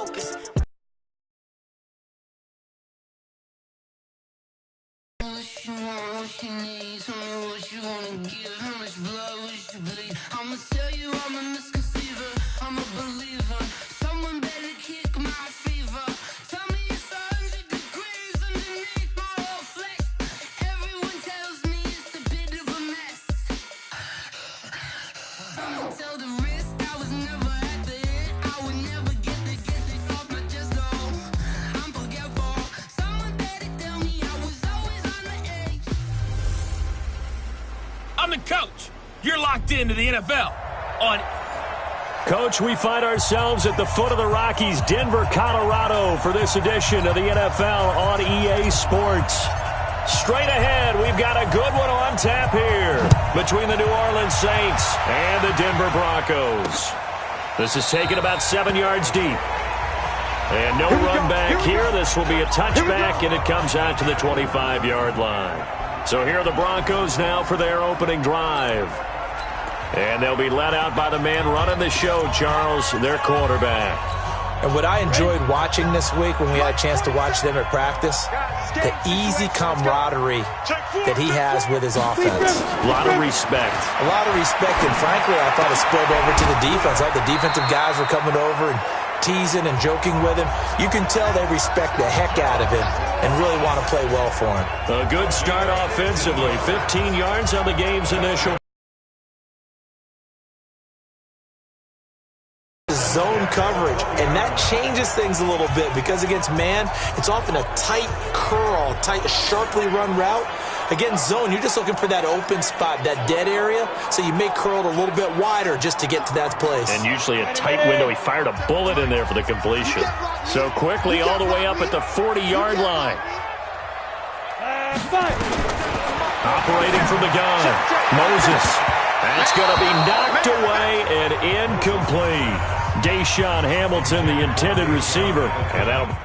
focus. What you want, what you need, tell me what you wanna give, how much blood would you bleed? I'ma tell you I'm a misconceiver, I'm a believer. Someone better kick my fever. Tell me it's 100 degrees underneath my whole flesh. Everyone tells me it's a bit of a mess. Someone tell the risk I was never at the end. I would never get it off my chest though. I'm forgetful. Someone better tell me I was always on the edge. I'm the coach. You're locked into the NFL on. Coach, we find ourselves at the foot of the Rockies, Denver, Colorado, for this edition of the NFL on EA Sports. Straight ahead, we've got a good one on tap here between the New Orleans Saints and the Denver Broncos. This is taken about 7 yards deep. And no run back here. This will be a touchback, and it comes out to the 25-yard line. So here are the Broncos now for their opening drive. And they'll be led out by the man running the show, Charles, their quarterback. And what I enjoyed watching this week when we had a chance to watch them at practice, the easy camaraderie that he has with his offense. A lot of respect. A lot of respect, and frankly, I thought it spilled over to the defense. All the defensive guys were coming over and teasing and joking with him. You can tell they respect the heck out of him and really want to play well for him. A good start offensively. 15 yards on the game's initial. Zone coverage, and that changes things a little bit because against man, it's often a tight curl, tight, sharply run route. Against zone, you're just looking for that open spot, that dead area, so you may curl it a little bit wider just to get to that place. And usually a tight window. He fired a bullet in there for the completion. So quickly all the way up at the 40-yard line. Operating from the gun, Moses. That's going to be knocked away and incomplete. Deshaun Hamilton, the intended receiver. And that'll...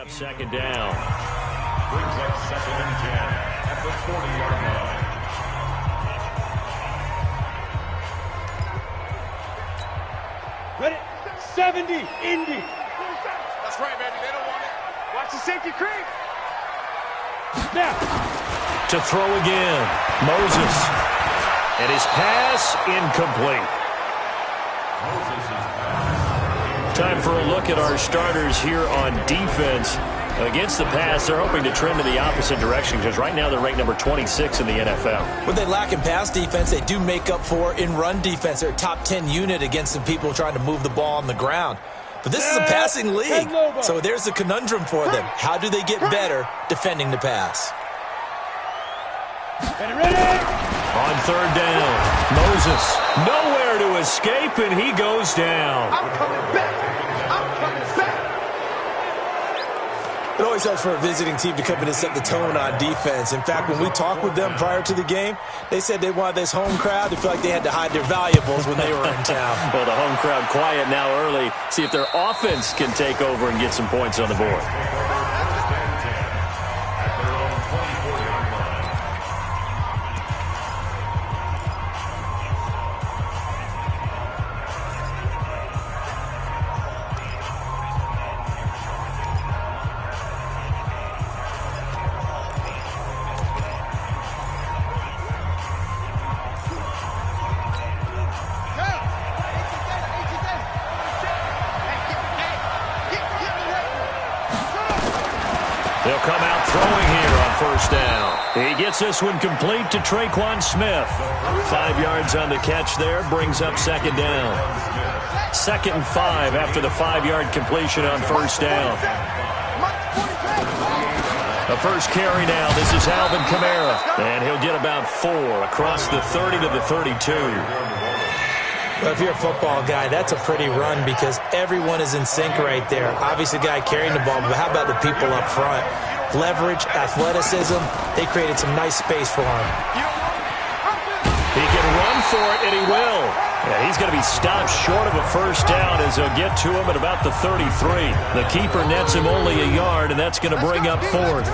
up second down. Brings up 2nd and 10 at the 40-yard line. Ready? 70, Indy. That's right, baby. They don't want it. Watch the safety creep. Snap. To throw again, Moses. And his pass incomplete. Time for a look at our starters here on defense. Against the pass, they're hoping to trend in the opposite direction because right now they're ranked number 26 in the NFL. What they lack in pass defense, they do make up for in run defense. They're a top 10 unit against some people trying to move the ball on the ground. But this is a passing league, so there's a conundrum for them. How do they get better defending the pass? On third down, Moses nowhere to escape, and he goes down. I'm coming back. I'm coming back. It always helps for a visiting team to come in and set the tone on defense. In fact, when we talked with them prior to the game, they said they wanted this home crowd to feel like they had to hide their valuables when they were in town. Well, the home crowd quiet now early. See if their offense can take over and get some points on the board. They'll come out throwing here on first down. He gets this one complete to Traquan Smith. 5 yards on the catch there, brings up second down. 2nd and 5 after the 5-yard completion on first down. The first carry now, this is Alvin Kamara. And he'll get about 4 across the 30 to the 32. Well, if you're a football guy, that's a pretty run because everyone is in sync right there. Obviously, the guy carrying the ball, but how about the people up front? Leverage, athleticism, they created some nice space for him. He can run for it, and he will. Yeah, he's going to be stopped short of a first down as they'll get to him at about the 33. The keeper nets him only a yard, and that's going to bring up fourth.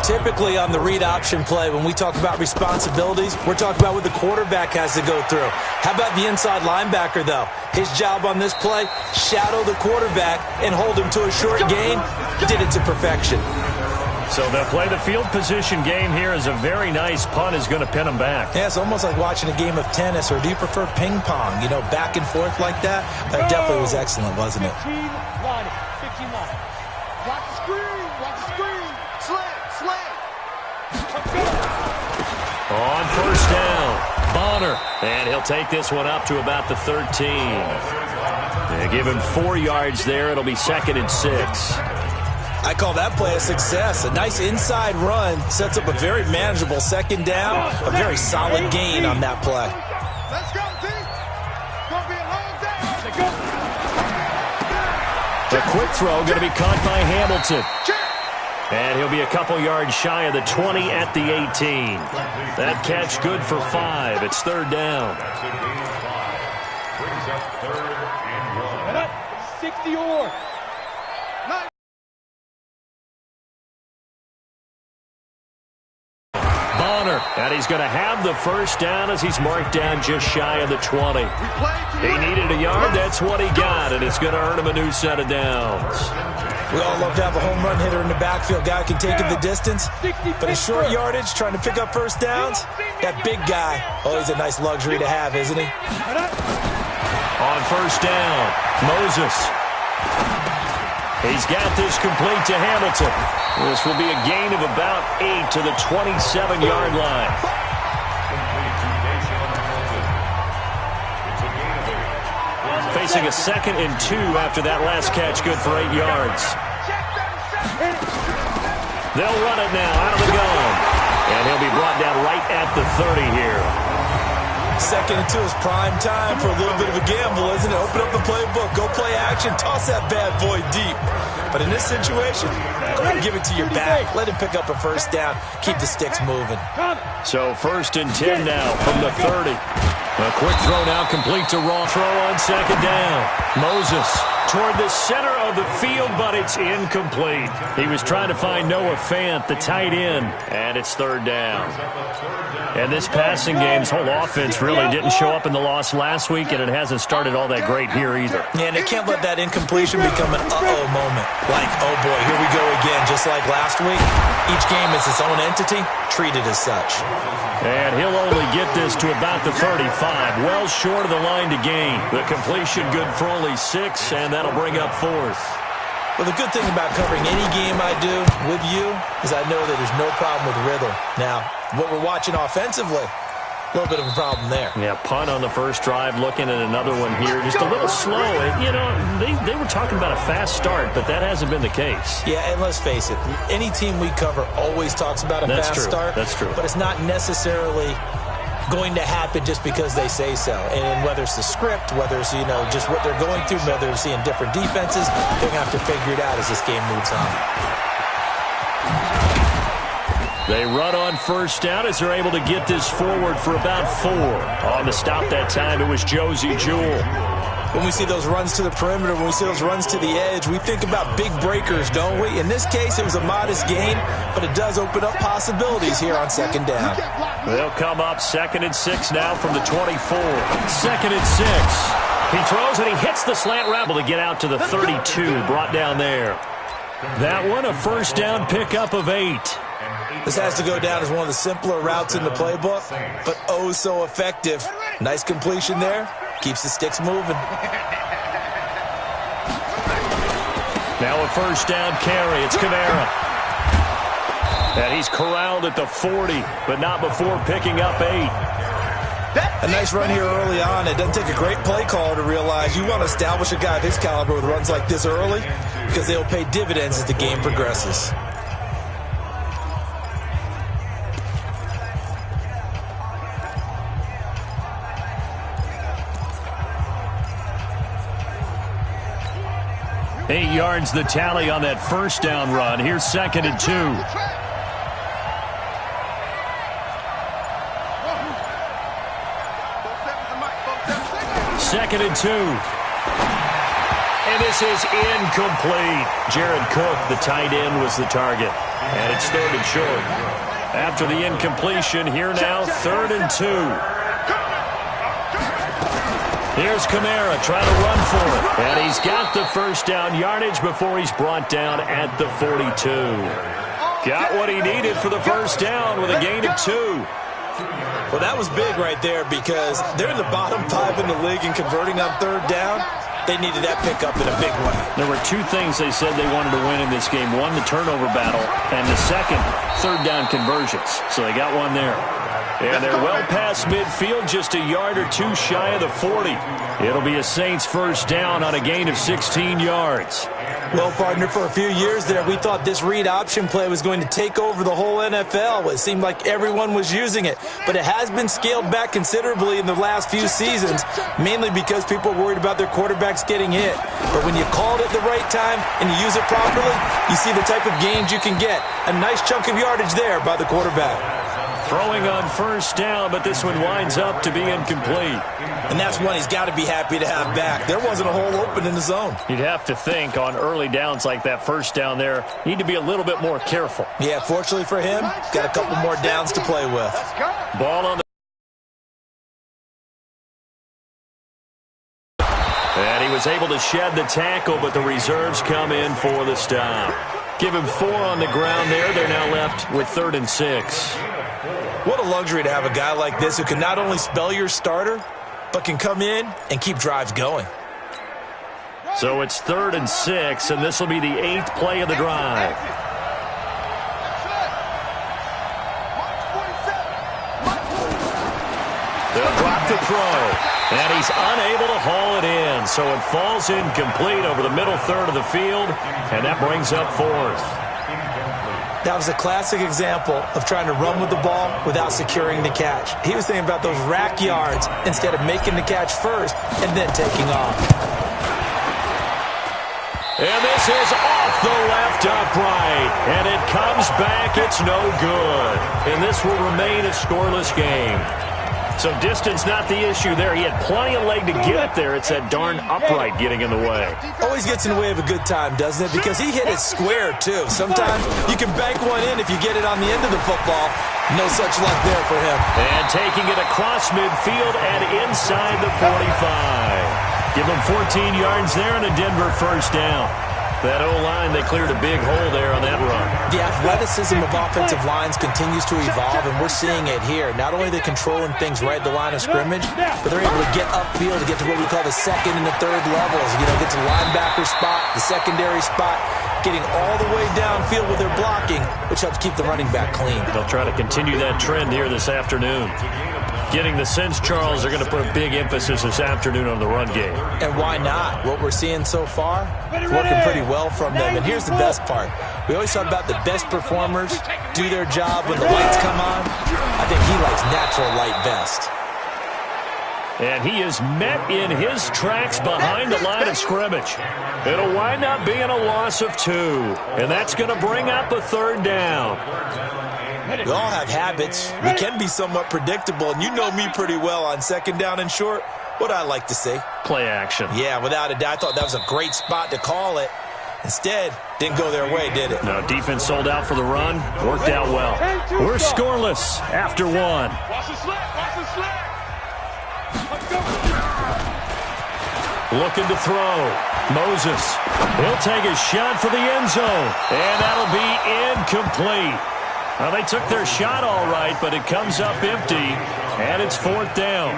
Typically on the read option play, when we talk about responsibilities, we're talking about what the quarterback has to go through. How about the inside linebacker, though? His job on this play, shadow the quarterback and hold him to a short gain. Did it to perfection. So they'll play the field position game here as a very nice punt is going to pin them back. Yeah, it's almost like watching a game of tennis, or do you prefer ping pong? You know, back and forth like that? That definitely was excellent, wasn't it? 15 line. Watch the screen. Watch the screen. Slam. On first down, Bonner. And he'll take this one up to about the 13. They give him 4 yards there. It'll be 2nd and 6. I call that play a success. A nice inside run sets up a very manageable second down. A very solid gain on that play. Let's go, team. Gonna be a long day. The quick throw going to be caught by Hamilton. And he'll be a couple yards shy of the 20 at the 18. That catch good for 5. It's 3rd down. Brings up 3rd and 1. 60 or. Bonner, and he's going to have the first down as he's marked down just shy of the 20. He needed a yard. That's what he got, and it's going to earn him a new set of downs. We all love to have a home run hitter in the backfield. Guy who can take it the distance. But in short yardage, trying to pick up first downs, that big guy, always a nice luxury to have, isn't he? On first down, Moses. He's got this complete to Hamilton. This will be a gain of about 8 to the 27-yard line. Facing a 2nd and 2 after that last catch, good for 8 yards. They'll run it now out of the gun. And he'll be brought down right at the 30 here. 2nd and 2 is prime time for a little bit of a gamble, isn't it? Open up the playbook, go play action, toss that bad boy deep. But in this situation, go ahead and give it to your back. Let him pick up a first down. Keep the sticks moving. So 1st and 10 now from the 30. A quick throw now complete to Raw. Throw on 2nd down. Moses toward the center of the field, but it's incomplete. He was trying to find Noah Fant, the tight end, and it's 3rd down. And this passing game's whole offense really didn't show up in the loss last week, and it hasn't started all that great here either. Yeah, and they can't let that incompletion become an uh-oh moment. Like, oh boy, here we go again, just like last week. Each game is its own entity, treated as such. And he'll only get this to about the 35, well short of the line to gain. The completion good for only 6, and that'll bring up 4th. Well, the good thing about covering any game I do with you is I know that there's no problem with rhythm. Now, what we're watching offensively, a little bit of a problem there. Yeah, punt on the first drive, looking at another one here. Just a little slow. You know, they were talking about a fast start, but that hasn't been the case. Yeah, and let's face it, any team we cover always talks about a fast start. That's true. But it's not necessarily going to happen just because they say so. And whether it's the script, whether it's, you know, just what they're going through, whether they're seeing different defenses, they're going to have to figure it out as this game moves on. They run on first down as they're able to get this forward for about 4. On the stop that time, it was Josie Jewell. When we see those runs to the perimeter, when we see those runs to the edge, we think about big breakers, don't we? In this case, it was a modest gain, but it does open up possibilities here on 2nd down. They'll come up 2nd and 6 now from the 24. 2nd and 6. He throws and he hits the slant route to get out to the 32, brought down there. That one, a first down pickup of 8. This has to go down as one of the simpler routes in the playbook, but oh so effective. Nice completion there. Keeps the sticks moving. Now a first down carry. It's Kamara. And he's corralled at the 40, but not before picking up 8. A nice run here early on. It doesn't take a great play caller to realize you want to establish a guy of his caliber with runs like this early because they'll pay dividends as the game progresses. 8 yards the tally on that first down run. Here's 2nd and 2. Second and 2. And this is incomplete. Jared Cook, the tight end, was the target. And it's 3rd and short. After the incompletion, here now, 3rd and 2. Here's Kamara trying to run for it. And he's got the first down yardage before he's brought down at the 42. Got what he needed for the first down with a gain of 2. Well, that was big right there because they're in the bottom 5 in the league in converting on 3rd down. They needed that pickup in a big way. There were 2 things they said they wanted to win in this game. One, the turnover battle, and the second, 3rd down conversions. So they got one there. And they're well past midfield, just a yard or 2 shy of the 40. It'll be a Saints first down on a gain of 16 yards. Well, partner, for a few years there, we thought this read option play was going to take over the whole NFL. It seemed like everyone was using it. But it has been scaled back considerably in the last few seasons, mainly because people are worried about their quarterbacks getting hit. But when you called it the right time and you use it properly, you see the type of gains you can get. A nice chunk of yardage there by the quarterback. Throwing on first down, but this one winds up to be incomplete. And that's one he's got to be happy to have back. There wasn't a hole open in the zone. You'd have to think on early downs like that first down there, need to be a little bit more careful. Yeah, fortunately for him, got a couple more downs to play with. Ball on the... And he was able to shed the tackle, but the reserves come in for the stop. Give him 4 on the ground there. They're now left with 3rd and 6. What a luxury to have a guy like this who can not only spell your starter, but can come in and keep drives going. So it's 3rd and 6, and this will be the 8th play of the drive. They'll drop the throw, and he's unable to haul it in. So it falls incomplete over the middle third of the field, and that brings up 4th. That was a classic example of trying to run with the ball without securing the catch. He was thinking about those rack yards instead of making the catch first and then taking off. And this is off the left upright, and it comes back. It's no good. And this will remain a scoreless game. So distance not the issue there. He had plenty of leg to get it there. It's that darn upright getting in the way. Always gets in the way of a good time, doesn't it? Because he hit it square, too. Sometimes you can bank one in if you get it on the end of the football. No such luck there for him. And taking it across midfield and inside the 45. Give him 14 yards there and a Denver first down. That O-line, they cleared a big hole there on that run. The athleticism of offensive lines continues to evolve, and we're seeing it here. Not only are they controlling things right at the line of scrimmage, but they're able to get upfield to get to what we call the 2nd and the 3rd levels. You know, get to the linebacker spot, the secondary spot, getting all the way downfield with their blocking, which helps keep the running back clean. They'll try to continue that trend here this afternoon. Getting the sense, Charles, they're going to put a big emphasis this afternoon on the run game. And why not? What we're seeing so far, it's working pretty well from them. And here's the best part. We always talk about the best performers do their job when the lights come on. I think he likes natural light best. And he is met in his tracks behind the line of scrimmage. It'll wind up being a loss of 2. And that's going to bring up a 3rd down. We all have habits. We can be somewhat predictable, and you know me pretty well on 2nd down and short. What I like to see. Play action. Yeah, without a doubt. I thought that was a great spot to call it. Instead, didn't go their way, did it? No, defense sold out for the run. Worked out well. We're scoreless after 1. Watch the slip. Watch the slip. Let's go. Looking to throw. Moses. He'll take a shot for the end zone. And that'll be incomplete. Well, they took their shot all right, but it comes up empty, and it's 4th down.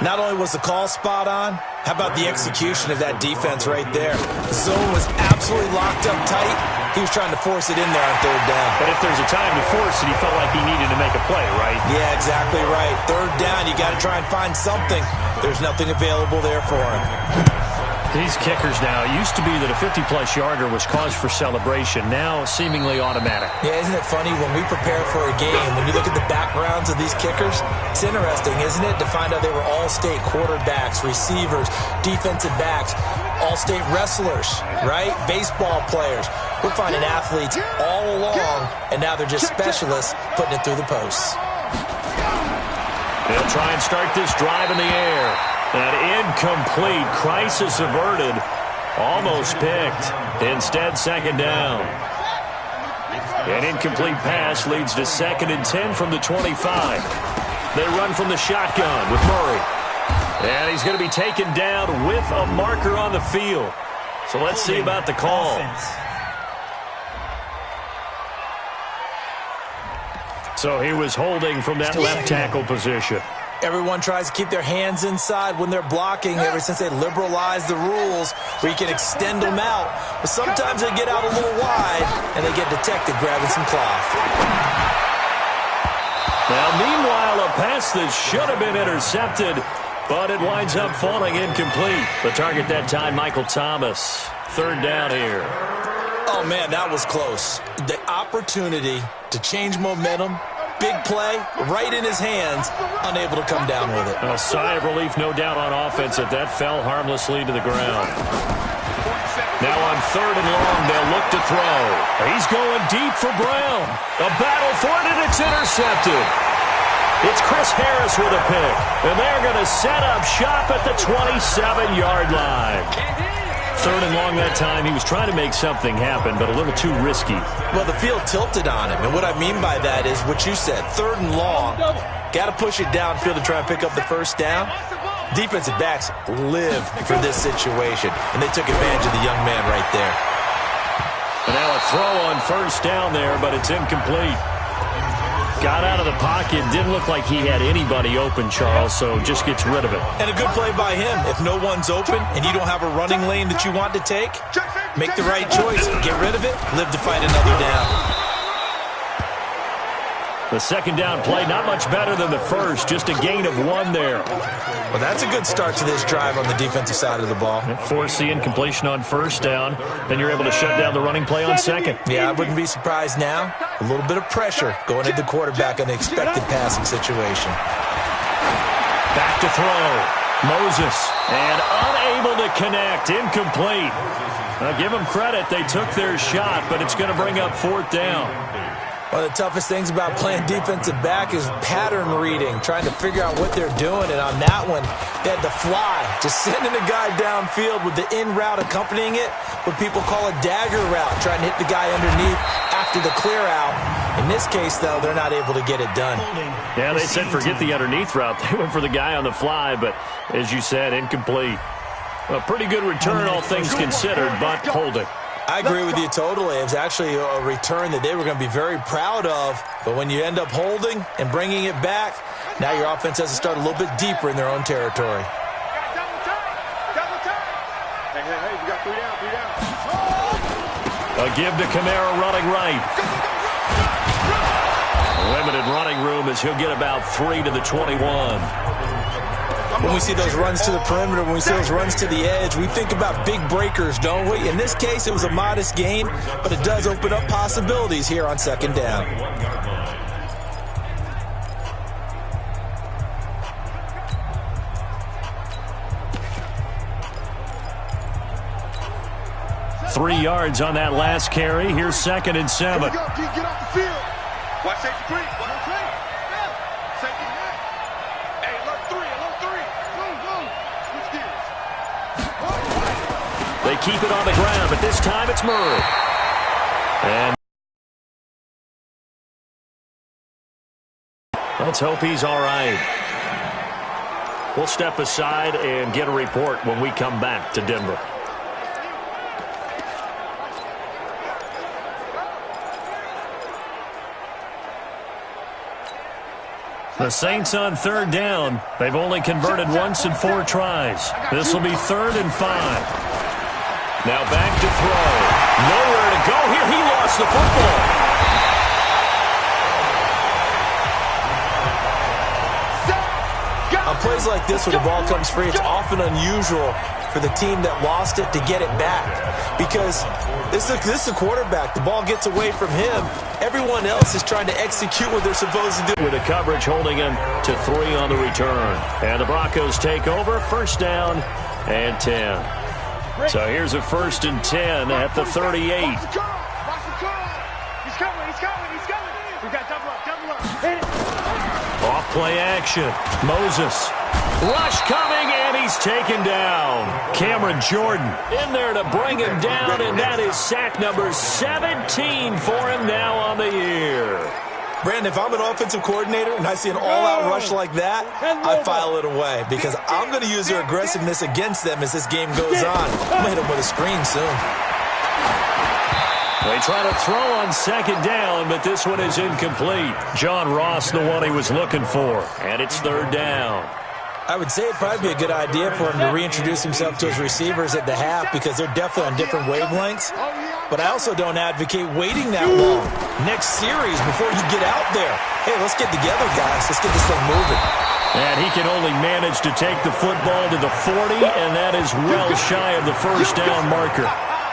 Not only was the call spot on, how about the execution of that defense right there? The zone was absolutely locked up tight. He was trying to force it in there on 3rd down. But if there's a time to force it, he felt like he needed to make a play, right? Yeah, exactly right. 3rd down, you got to try and find something. There's nothing available there for him. These kickers now, it used to be that a 50-plus yarder was cause for celebration. Now, seemingly automatic. Yeah, isn't it funny when we prepare for a game, when you look at the backgrounds of these kickers, it's interesting, isn't it, to find out they were all-state quarterbacks, receivers, defensive backs, all-state wrestlers, right? Baseball players. We're finding athletes all along, and now they're just specialists putting it through the posts. They'll try and start this drive in the air. An incomplete, crisis averted, almost picked. Instead, second down. An incomplete pass leads to 2nd and 10 from the 25. They run from the shotgun with Murray. And he's going to be taken down with a marker on the field. So let's see about the call. So he was holding from that left tackle position. Everyone tries to keep their hands inside when they're blocking ever since they liberalized the rules where you can extend them out. But sometimes they get out a little wide and they get detected grabbing some cloth. Now, meanwhile, a pass that should have been intercepted, but it winds up falling incomplete. The target that time, Michael Thomas. 3rd down here. Oh, man, that was close. The opportunity to change momentum, big play, right in his hands, unable to come down with it. A sigh of relief, no doubt, on offense that fell harmlessly to the ground. Now on 3rd and long, they'll look to throw. He's going deep for Brown. A battle for it, and it's intercepted. It's Chris Harris with a pick, and they're going to set up shop at the 27-yard line. 3rd and long that time. He was trying to make something happen, but a little too risky. Well, the field tilted on him, and what I mean by that is what you said. 3rd and long, got to push it downfield to try and pick up the first down. Defensive backs live for this situation, and they took advantage of the young man right there. And now a throw on 1st down there, but it's incomplete. Got out of the pocket. Didn't look like he had anybody open, Charles, so just gets rid of it. And a good play by him. If no one's open and you don't have a running lane that you want to take, make the right choice. Get rid of it. Live to fight another down. The 2nd down play, not much better than the first. Just a gain of 1 there. Well, that's a good start to this drive on the defensive side of the ball. Force the incompletion on 1st down. Then you're able to shut down the running play on 2nd. Yeah, I wouldn't be surprised now. A little bit of pressure going at the quarterback in the expected passing situation. Back to throw. Moses. And unable to connect. Incomplete. Now, give them credit. They took their shot, but it's going to bring up 4th down. One of the toughest things about playing defensive back is pattern reading, trying to figure out what they're doing. And on that one, they had the fly, just sending a guy downfield with the in route accompanying it, what people call a dagger route, trying to hit the guy underneath after the clear out. In this case, though, they're not able to get it done. Yeah, they said forget the underneath route. They went for the guy on the fly, but as you said, incomplete. A pretty good return, all things considered, but holding. I agree with you totally. It was actually a return that they were going to be very proud of. But when you end up holding and bringing it back, now your offense has to start a little bit deeper in their own territory. Hey, we got 3 down. A give to Kamara running right. Limited running room as he'll get about 3 to the 21. When we see those runs to the perimeter, when we see those runs to the edge, we think about big breakers, don't we? In this case, it was a modest gain, but it does open up possibilities here on 2nd down. Three yards on that last carry. Here's 2nd and 7. Get off the field. Watch safety creep. Safety. Hey, alert 3. Go. Switch gears. They keep it on the ground, but this time it's Murray. And let's hope he's all right. We'll step aside and get a report when we come back to Denver. The Saints on 3rd down. They've only converted once in 4 tries. This will be 3rd and 5. Now back to throw. Nowhere to go here. He lost the football. On plays like this where the ball comes free, it's often unusual for the team that lost it to get it back. Because this is a quarterback. The ball gets away from him. Everyone else is trying to execute what they're supposed to do. With the coverage holding him to 3 on the return. And the Broncos take over. First down and 10. So here's a 1st and 10 at the 38. He's coming. We got double up. Hit it. Off play action. Moses. Rush coming, and he's taken down. Cameron Jordan in there to bring him down, and that is sack number 17 for him now on the year. Brandon, if I'm an offensive coordinator and I see an all-out rush like that, I file it away because I'm going to use their aggressiveness against them as this game goes on. I'm going to hit them with a screen soon. They try to throw on 2nd down, but this one is incomplete. John Ross, the one he was looking for, and it's 3rd down. I would say it'd probably be a good idea for him to reintroduce himself to his receivers at the half because they're definitely on different wavelengths. But I also don't advocate waiting that long. Next series before you get out there. Hey, let's get together, guys. Let's get this thing moving. And he can only manage to take the football to the 40, and that is well shy of the 1st down marker.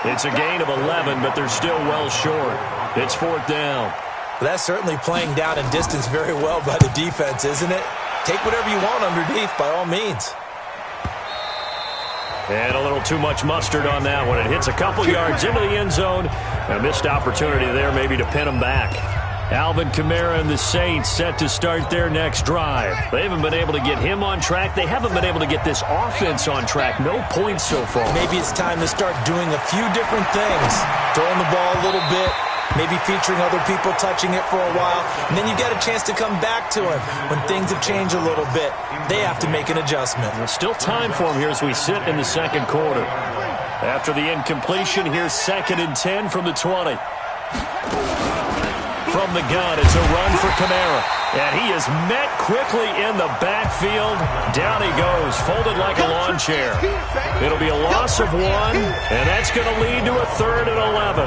It's a gain of 11, but they're still well short. It's 4th down. Well, that's certainly playing down in distance very well by the defense, isn't it? Take whatever you want underneath, by all means. And a little too much mustard on that one. It hits a couple yards into the end zone. A missed opportunity there maybe to pin him back. Alvin Kamara and the Saints set to start their next drive. They haven't been able to get him on track. They haven't been able to get this offense on track. No points so far. Maybe it's time to start doing a few different things. Throwing the ball a little bit. Maybe featuring other people touching it for a while. And then you get a chance to come back to him when things have changed a little bit. They have to make an adjustment. There's still time for him here as we sit in the 2nd quarter. After the incompletion, here's 2nd and 10 from the 20. From the gun, it's a run for Kamara. And he is met quickly in the backfield. Down he goes, folded like a lawn chair. It'll be a loss of 1, and that's going to lead to a 3rd and 11.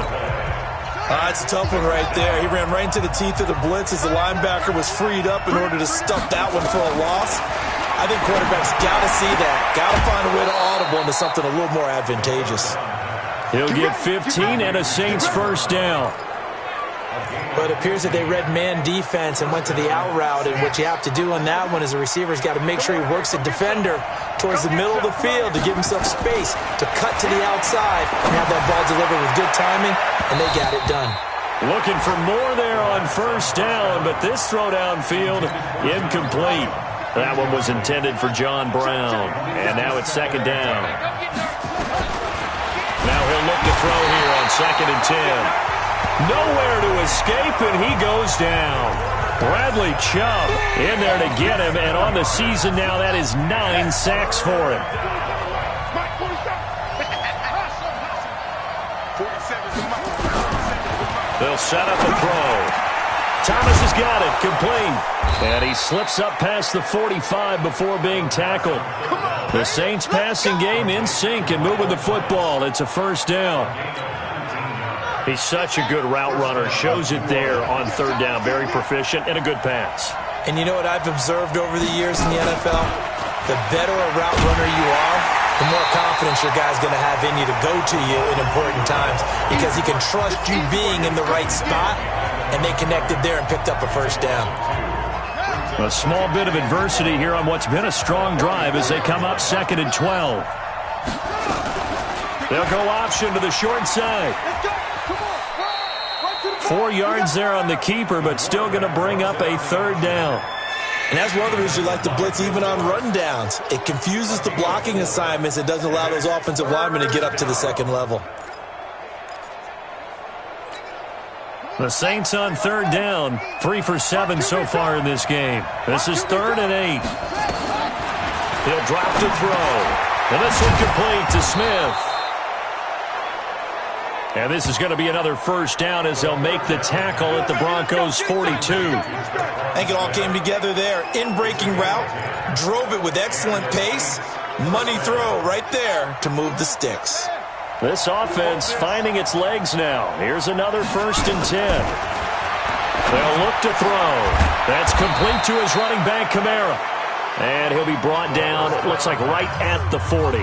It's a tough one right there. He ran right into the teeth of the blitz as the linebacker was freed up in order to stuff that one for a loss. I think quarterbacks got to see that. Got to find a way to audible into something a little more advantageous. He'll get 15 and a Saints 1st down. But it appears that they read man defense and went to the out route, and what you have to do on that one is the receiver's got to make sure he works the defender towards the middle of the field to give himself space to cut to the outside and have that ball delivered with good timing, and they got it done. Looking for more there on 1st down, but this throw downfield incomplete. That one was intended for John Brown, and now it's 2nd down. Now he'll look to throw here on 2nd and 10. Nowhere to escape, and he goes down. Bradley Chubb in there to get him, and on the season now, that is 9 sacks for him. They'll set up a throw. Thomas has got it, complete. And he slips up past the 45 before being tackled. The Saints passing game in sync and moving the football. It's a 1st down. He's such a good route runner. Shows it there on 3rd down. Very proficient and a good pass. And you know what I've observed over the years in the NFL? The better a route runner you are, the more confidence your guy's going to have in you to go to you in important times because he can trust you being in the right spot, and they connected there and picked up a 1st down. A small bit of adversity here on what's been a strong drive as they come up 2nd and 12. They'll go option to the short side. 4 yards there on the keeper, but still going to bring up a 3rd down. And that's one of the reasons you like to blitz even on rundowns. It confuses the blocking assignments. It doesn't allow those offensive linemen to get up to the 2nd level. The Saints on 3rd down, 3 for 7 so far in this game. This is 3rd and 8. He'll drop to throw. And this one complete to Smith. And this is going to be another 1st down as they'll make the tackle at the Broncos' 42. I think it all came together there. In-breaking route, drove it with excellent pace. Money throw right there to move the sticks. This offense finding its legs now. Here's another 1st and 10. They'll look to throw. That's complete to his running back, Kamara. And he'll be brought down, it looks like right at the 40.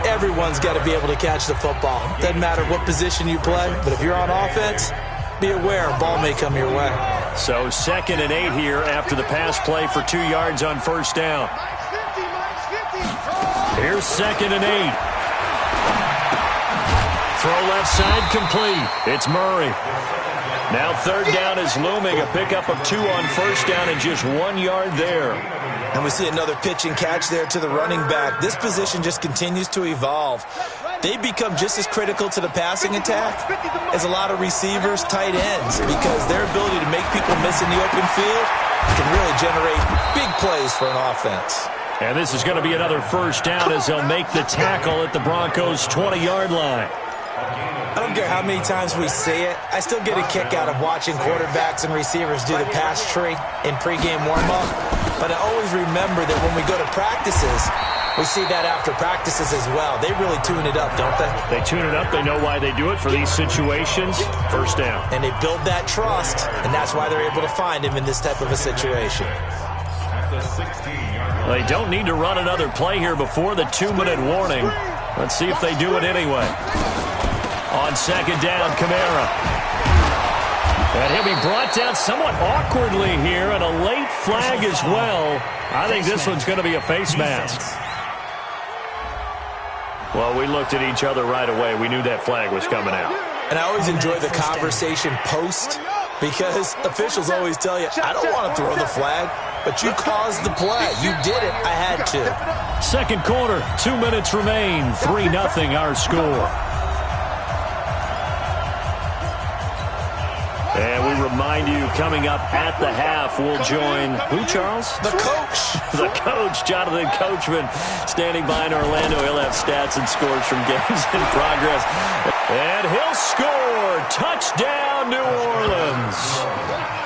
Everyone's got to be able to catch the football. Doesn't matter what position you play, but if you're on offense, be aware a ball may come your way. So 2nd and 8 here after the pass play for 2 yards on first down. Here's 2nd and 8. Throw left side complete. It's Murray. Now 3rd down is looming. A pickup of 2 on first down and just 1 yard there. And we see another pitch and catch there to the running back. This position just continues to evolve. They become just as critical to the passing attack as a lot of receivers, tight ends, because their ability to make people miss in the open field can really generate big plays for an offense. And this is going to be another first down as they'll make the tackle at the Broncos' 20-yard line. I don't care how many times we see it. I still get a kick out of watching quarterbacks and receivers do the pass tree in pregame warm-up. But I always remember that when we go to practices, we see that after practices as well. They really tune it up, don't they? They tune it up. They know why they do it for these situations. First down. And they build that trust, and that's why they're able to find him in this type of a situation. They don't need to run another play here before the 2-minute warning. Let's see if they do it anyway. On 2nd down, Kamara. And he'll be brought down somewhat awkwardly here, and a late flag as well. I think this one's going to be a face mask. Well, we looked at each other right away. We knew that flag was coming out. And I always enjoy the conversation post, because officials always tell you, I don't want to throw the flag, but you caused the play. You did it. I had to. 2nd quarter, 2 minutes remain. 3-0 our score. And we remind you, coming up at the half, we'll join who, Charles? The coach. The coach, Jonathan Coachman, standing by in Orlando. He'll have stats and scores from games in progress. And he'll score. Touchdown, New Orleans.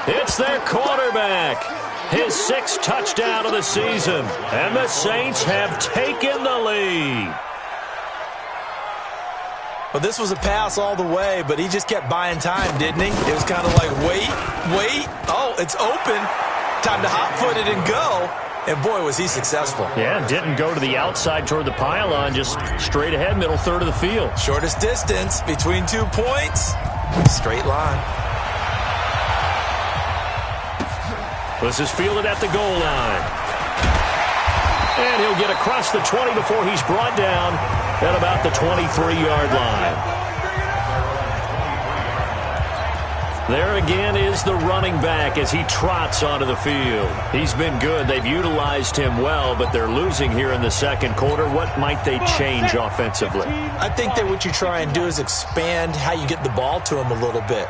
It's their quarterback. His 6th touchdown of the season. And the Saints have taken the lead. Well, this was a pass all the way, but he just kept buying time, didn't he? It was kind of like, wait. Oh, it's open. Time to hot-foot it and go. And, boy, was he successful. Yeah, didn't go to the outside toward the pylon, just straight ahead, middle third of the field. Shortest distance between 2 points. Straight line. This is fielded at the goal line. And he'll get across the 20 before he's brought down at about the 23-yard line. There again is the running back as he trots onto the field. He's been good. They've utilized him well, but they're losing here in the 2nd quarter. What might they change offensively? I think that what you try and do is expand how you get the ball to him a little bit.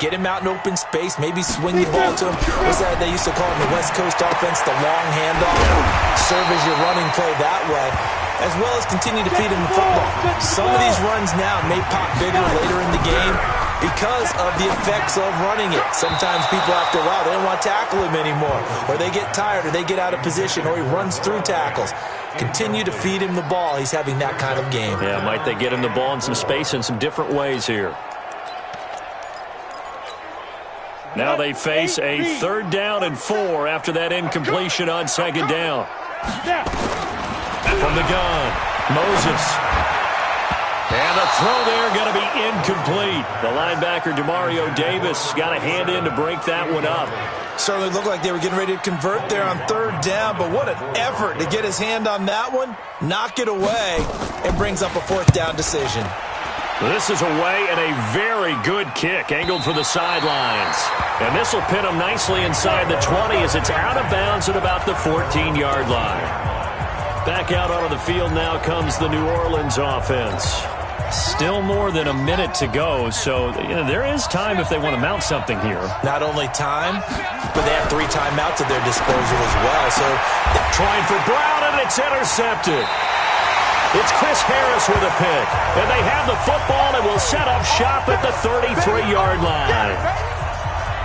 Get him out in open space, maybe swing the ball to him. What's that they used to call in the West Coast offense, the long handoff? Serve as your running play that way, as well as continue to feed him the football. Some of these runs now may pop bigger later in the game because of the effects of running it. Sometimes people, after a while, they don't want to tackle him anymore, or they get tired, or they get out of position, or he runs through tackles. Continue to feed him the ball. He's having that kind of game. Yeah, might they get him the ball in some space in some different ways here. Now they face a 3rd down and 4 after that incompletion on 2nd down. From the gun, Moses. And the throw there going to be incomplete. The linebacker, Demario Davis, got a hand in to break that one up. Certainly looked like they were getting ready to convert there on 3rd down, but what an effort to get his hand on that one, knock it away, and brings up a 4th down decision. This is away and a very good kick, angled for the sidelines. And this will pin him nicely inside the 20 as it's out of bounds at about the 14-yard line. Back out onto the field now comes the New Orleans offense. Still more than a minute to go, so there is time if they want to mount something here. Not only time, but they have 3 timeouts at their disposal as well. So trying for Brown, and it's intercepted. It's Chris Harris with a pick. And they have the football and will set up shop at the 33-yard line.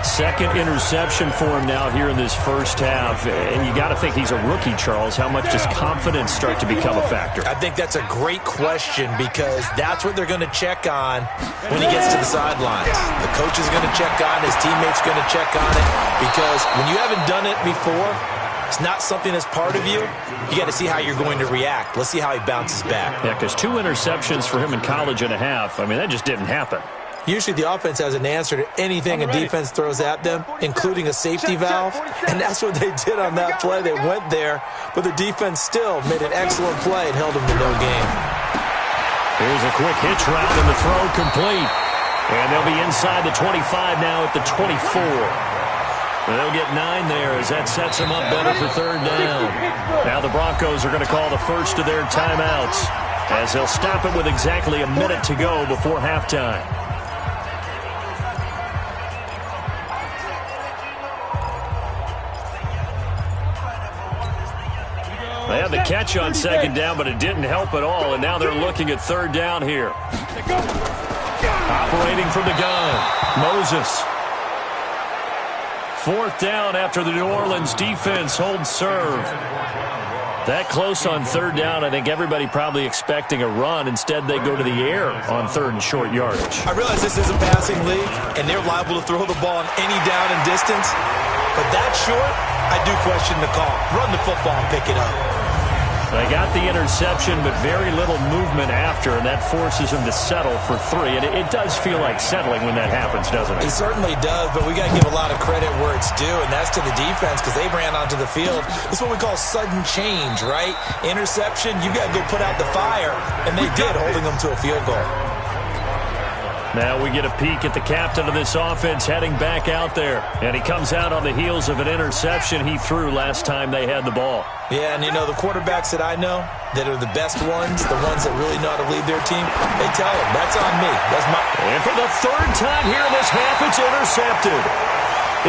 2nd interception for him now here in this first half. And you got to think he's a rookie, Charles. How much does confidence start to become a factor? I think that's a great question because that's what they're going to check on when he gets to the sidelines. The coach is going to check on it. His teammates are going to check on it because when you haven't done it before, it's not something that's part of you, you got to see how you're going to react. Let's see how he bounces back. Yeah, because 2 interceptions for him in college and a half, I mean, that just didn't happen. Usually the offense has an answer to anything a defense throws at them, including a safety valve, and that's what they did on that play. They went there, but the defense still made an excellent play and held them to no gain. Here's a quick hitch route and the throw complete. And they'll be inside the 25 now at the 24. They'll get 9 there as that sets them up better for third down. Now the Broncos are going to call the first of their timeouts as they'll stop it with exactly a minute to go before halftime. They had the catch on second down, but it didn't help at all, and now they're looking at third down here. Operating from the gun, Moses. Fourth down after the New Orleans defense holds serve. That close on third down, I think everybody probably expecting a run. Instead, they go to the air on third and short yardage. I realize this is a passing league, and they're liable to throw the ball on any down and distance. But that short, I do question the call. Run the football and pick it up. They got the interception, but very little movement after, and that forces them to settle for 3. And it does feel like settling when that happens, doesn't it? It certainly does, but we got to give a lot of credit where it's due, and that's to the defense because they ran onto the field. It's what we call sudden change, right? Interception, you got to go put out the fire, and they did, holding them to a field goal. Now we get a peek at the captain of this offense heading back out there. And he comes out on the heels of an interception he threw last time they had the ball. Yeah, and you know, the quarterbacks that I know that are the best ones, the ones that really know how to lead their team, they tell them, that's on me. That's my... And for the third time here in this half, it's intercepted.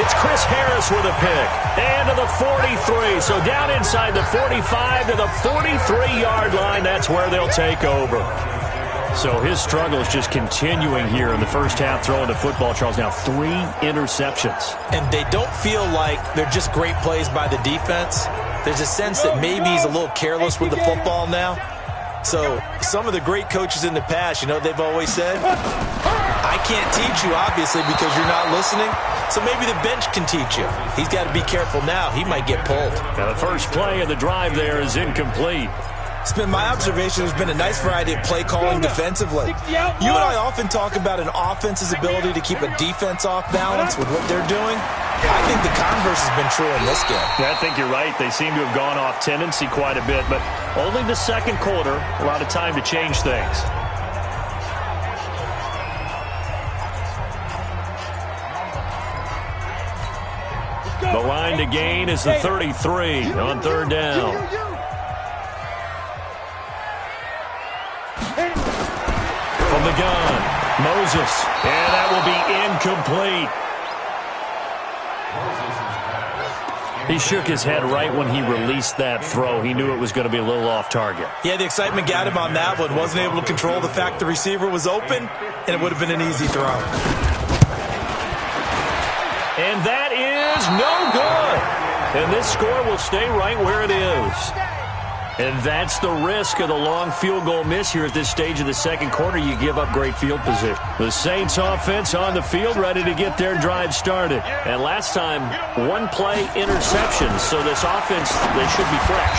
It's Chris Harris with a pick. And to the 43. So down inside the 45 to the 43-yard line. That's where they'll take over. So his struggle is just continuing here in the first half, throwing the football, Charles. Now 3 interceptions. And they don't feel like they're just great plays by the defense. There's a sense that maybe he's a little careless with the football now. So some of the great coaches in the past, you know, they've always said, I can't teach you, obviously, because you're not listening. So maybe the bench can teach you. He's got to be careful now. He might get pulled. Now the first play of the drive there is incomplete. It's been my observation there's been a nice variety of play calling defensively. You and I often talk about an offense's ability to keep a defense off balance with what they're doing. I think the converse has been true in this game. Yeah, I think you're right. They seem to have gone off tendency quite a bit, but only the second quarter, a lot of time to change things. The line to gain is the 33 on third down. From the gun, Moses, and that will be incomplete. He shook his head right when he released that throw. He knew it was going to be a little off target. Yeah, the excitement got him on that one. Wasn't able to control the fact the receiver was open, and it would have been an easy throw. And that is no good. And this score will stay right where it is. And that's the risk of the long field goal miss here at this stage of the second quarter. You give up great field position. The Saints offense on the field ready to get their drive started. And last time, 1-play interceptions. So this offense, they should be fresh.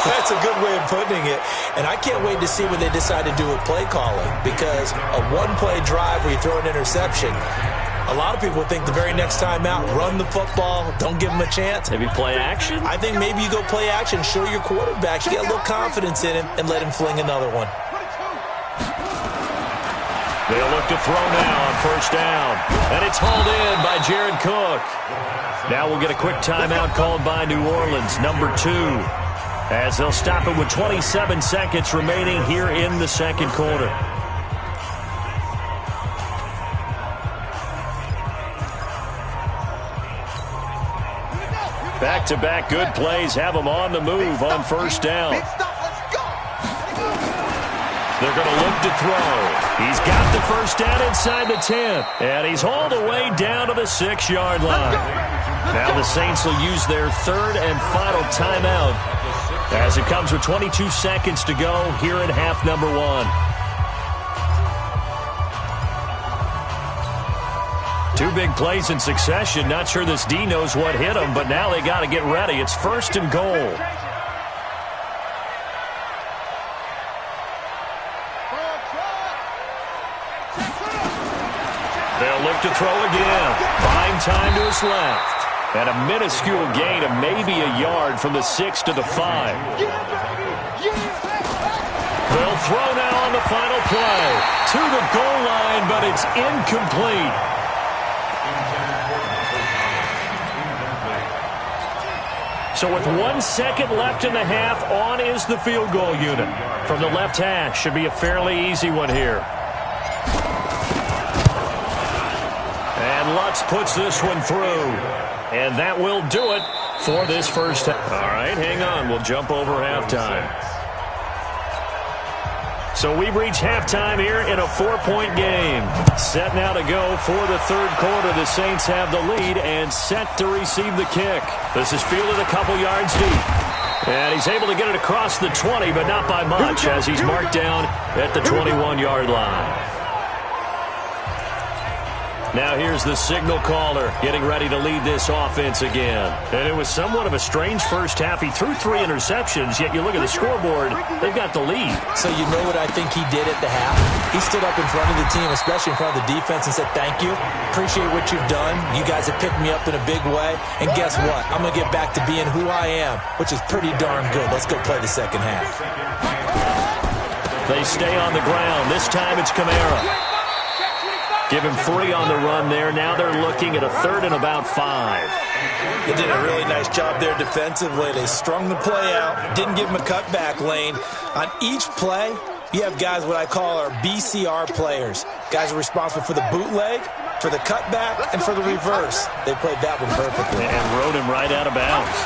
That's a good way of putting it. And I can't wait to see what they decide to do with play calling. Because a 1-play drive where you throw an interception, a lot of people think the very next time out, run the football, don't give them a chance. Maybe play action? I think maybe you go play action, show your quarterback, you get a little confidence in him, and let him fling another one. They'll look to throw now on first down. And it's hauled in by Jared Cook. Now we'll get a quick timeout called by New Orleans, number 2. As they'll stop it with 27 seconds remaining here in the second quarter. Back-to-back good plays have them on the move on first down. They're going to look to throw. He's got the first down inside the 10. And he's hauled away down to the 6-yard line. Now the Saints will use their third and final timeout as it comes with 22 seconds to go here in half number 1. Two big plays in succession. Not sure this D knows what hit him, but now they got to get ready. It's 1st and goal. They'll look to throw again. Buying time to his left. And a minuscule gain of maybe a yard from the 6 to the 5. They'll throw now on the final play. To the goal line, but it's incomplete. So with 1 second left in the half, on is the field goal unit. From the left hash, should be a fairly easy one here. And Lutz puts this one through. And that will do it for this first half. All right, hang on. We'll jump over halftime. So we've reached halftime here in a 4-point game. Set now to go for the third quarter. The Saints have the lead and set to receive the kick. This is fielded a couple yards deep. And he's able to get it across the 20, but not by much, as he's marked down at the 21-yard line. Now here's the signal caller getting ready to lead this offense again. And it was somewhat of a strange first half. He threw 3 interceptions, yet you look at the scoreboard, they've got the lead. So you know what I think he did at the half? He stood up in front of the team, especially in front of the defense, and said, thank you. Appreciate what you've done. You guys have picked me up in a big way. And guess what? I'm going to get back to being who I am, which is pretty darn good. Let's go play the second half. They stay on the ground. This time it's Kamara. Give him 3 on the run there. Now they're looking at a 3rd and about 5. They did a really nice job there defensively. They strung the play out, didn't give him a cutback lane. On each play, you have guys what I call our BCR players. Guys are responsible for the bootleg, for the cutback, and for the reverse. They played that one perfectly. And rode him right out of bounds.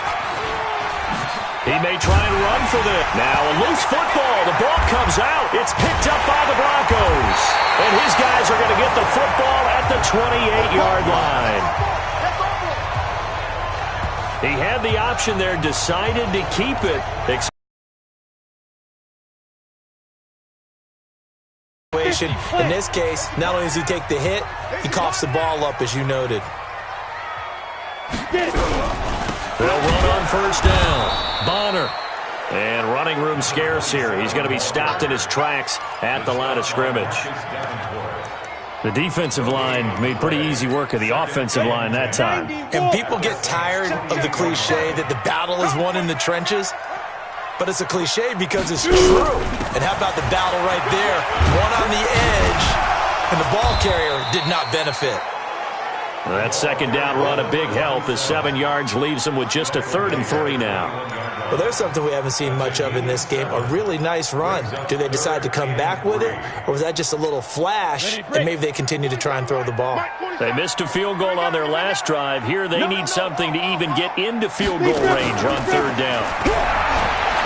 He may try and run for this. Now a loose football. The ball comes out. It's picked up by the Broncos. And his guys are going to get the football at the 28-yard line. He had the option there, decided to keep it. In this case, not only does he take the hit, he coughs the ball up, as you noted. They'll run on first down. Bonner. And running room scarce here. He's going to be stopped in his tracks at the line of scrimmage. The defensive line made pretty easy work of the offensive line that time. And people get tired of the cliche that the battle is won in the trenches. But it's a cliche because it's true. And how about the battle right there? One on the edge, and the ball carrier did not benefit. That second down run, a big help. The 7 yards leaves them with just a 3rd and 3 now. Well, there's something we haven't seen much of in this game, a really nice run. Do they decide to come back with it, or was that just a little flash, and maybe they continue to try and throw the ball? They missed a field goal on their last drive. Here they need something to even get into field goal range on 3rd down.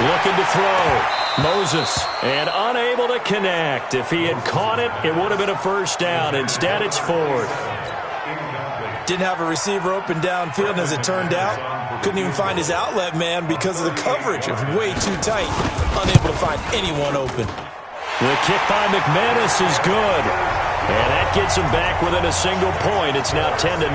Looking to throw. Moses, and unable to connect. If he had caught it, it would have been a first down. Instead, it's 4th. Didn't have a receiver open downfield, and as it turned out, couldn't even find his outlet man because of the coverage. It was way too tight. Unable to find anyone open. The kick by McManus is good. And that gets him back within a single point. It's now 10-9.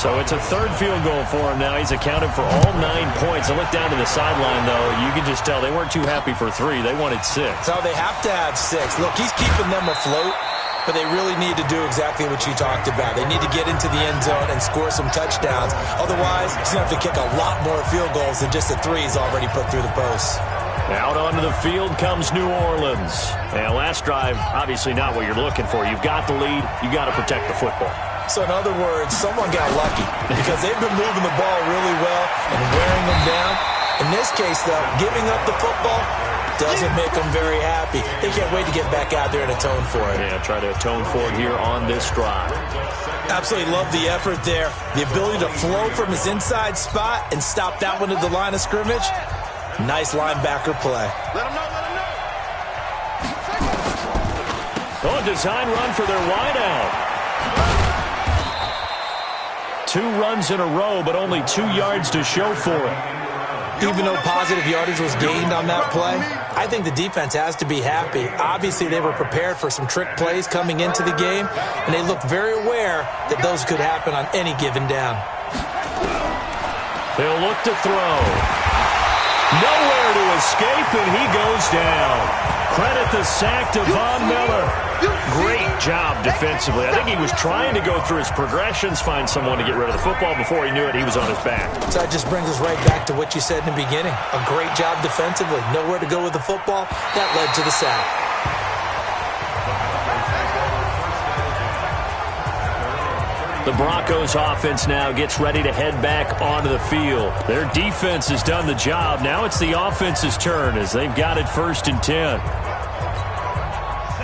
So it's a 3rd field goal for him now. He's accounted for all 9 points. I look down to the sideline, though. You can just tell they weren't too happy for 3. They wanted 6. So they have to have 6. Look, he's keeping them afloat. But they really need to do exactly what you talked about. They need to get into the end zone and score some touchdowns. Otherwise, he's going to have to kick a lot more field goals than just the 3 he's already put through the posts. Out onto the field comes New Orleans. And last drive, obviously not what you're looking for. You've got the lead. You've got to protect the football. So in other words, someone got lucky because they've been moving the ball really well and wearing them down. In this case, though, giving up the football doesn't make them very happy. They can't wait to get back out there and atone for it. Yeah, try to atone for it here on this drive. Absolutely love the effort there. The ability to flow from his inside spot and stop that one at the line of scrimmage. Nice linebacker play. Let him know, let him know. Oh, a design run for their wideout. 2 runs in a row, but only 2 yards to show for it. Even though positive yardage was gained on that play, I think the defense has to be happy. Obviously, they were prepared for some trick plays coming into the game, and they looked very aware that those could happen on any given down. He'll look to throw. Nowhere to escape, and he goes down. Credit the sack to Von Miller. Great job defensively. I think he was trying to go through his progressions, find someone to get rid of the football. Before he knew it, he was on his back. So that just brings us right back to what you said in the beginning. A great job defensively. Nowhere to go with the football. That led to the sack. The Broncos offense now gets ready to head back onto the field. Their defense has done the job. Now it's the offense's turn as they've got it 1st and 10.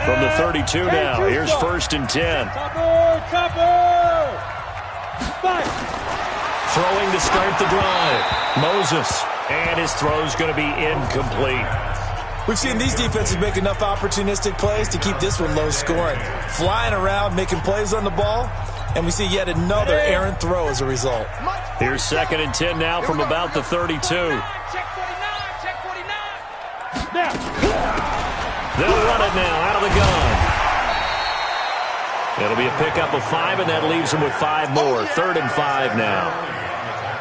From the 32 now, here's 1st and 10. Throwing to start the drive. Moses, and his throw's going to be incomplete. We've seen these defenses make enough opportunistic plays to keep this one low scoring. Flying around, making plays on the ball, and we see yet another errant throw as a result. Here's 2nd and 10 now from about the 32. Check 49. They'll run it now out of the gun. It'll be a pickup of 5, and that leaves them with 5 more. 3rd and 5 now.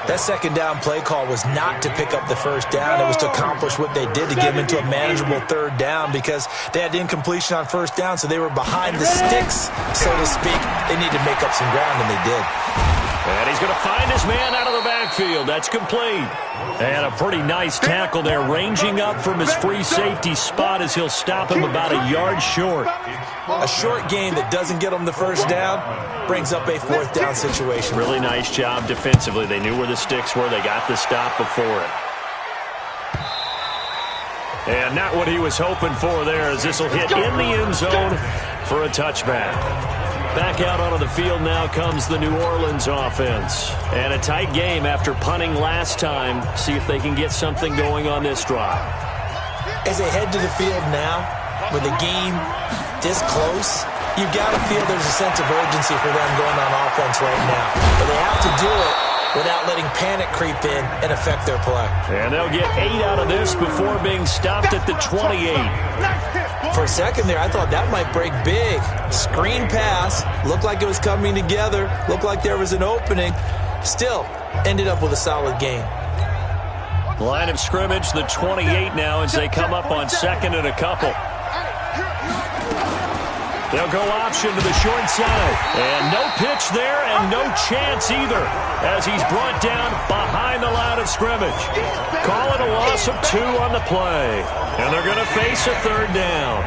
That 2nd down play call was not to pick up the 1st down. It was to accomplish what they did to get them into a manageable 3rd down because they had incompletion on 1st down, so they were behind the sticks, so to speak. They needed to make up some ground, and they did. And he's going to find his man out of the backfield. That's complete. And a pretty nice tackle there, ranging up from his free safety spot as he'll stop him about a yard short. A short gain that doesn't get him the 1st down brings up a 4th down situation. Really nice job defensively. They knew where the sticks were. They got the stop before it. And not what he was hoping for there as this will hit in the end zone for a touchback. Back out onto the field now comes the New Orleans offense. And a tight game after punting last time. See if they can get something going on this drive. As they head to the field now, with the game this close, you've got to feel there's a sense of urgency for them going on offense right now. But they have to do it without letting panic creep in and affect their play. And they'll get 8 out of this before being stopped at the 28. For a second there, I thought that might break big. Screen pass, looked like it was coming together, looked like there was an opening. Still, ended up with a solid game. Line of scrimmage, the 28 now as they come up on 2nd and a couple. They'll go option to the short side. And no pitch there and no chance either as he's brought down behind the line of scrimmage. Call it a loss of 2 on the play. And they're going to face a 3rd down.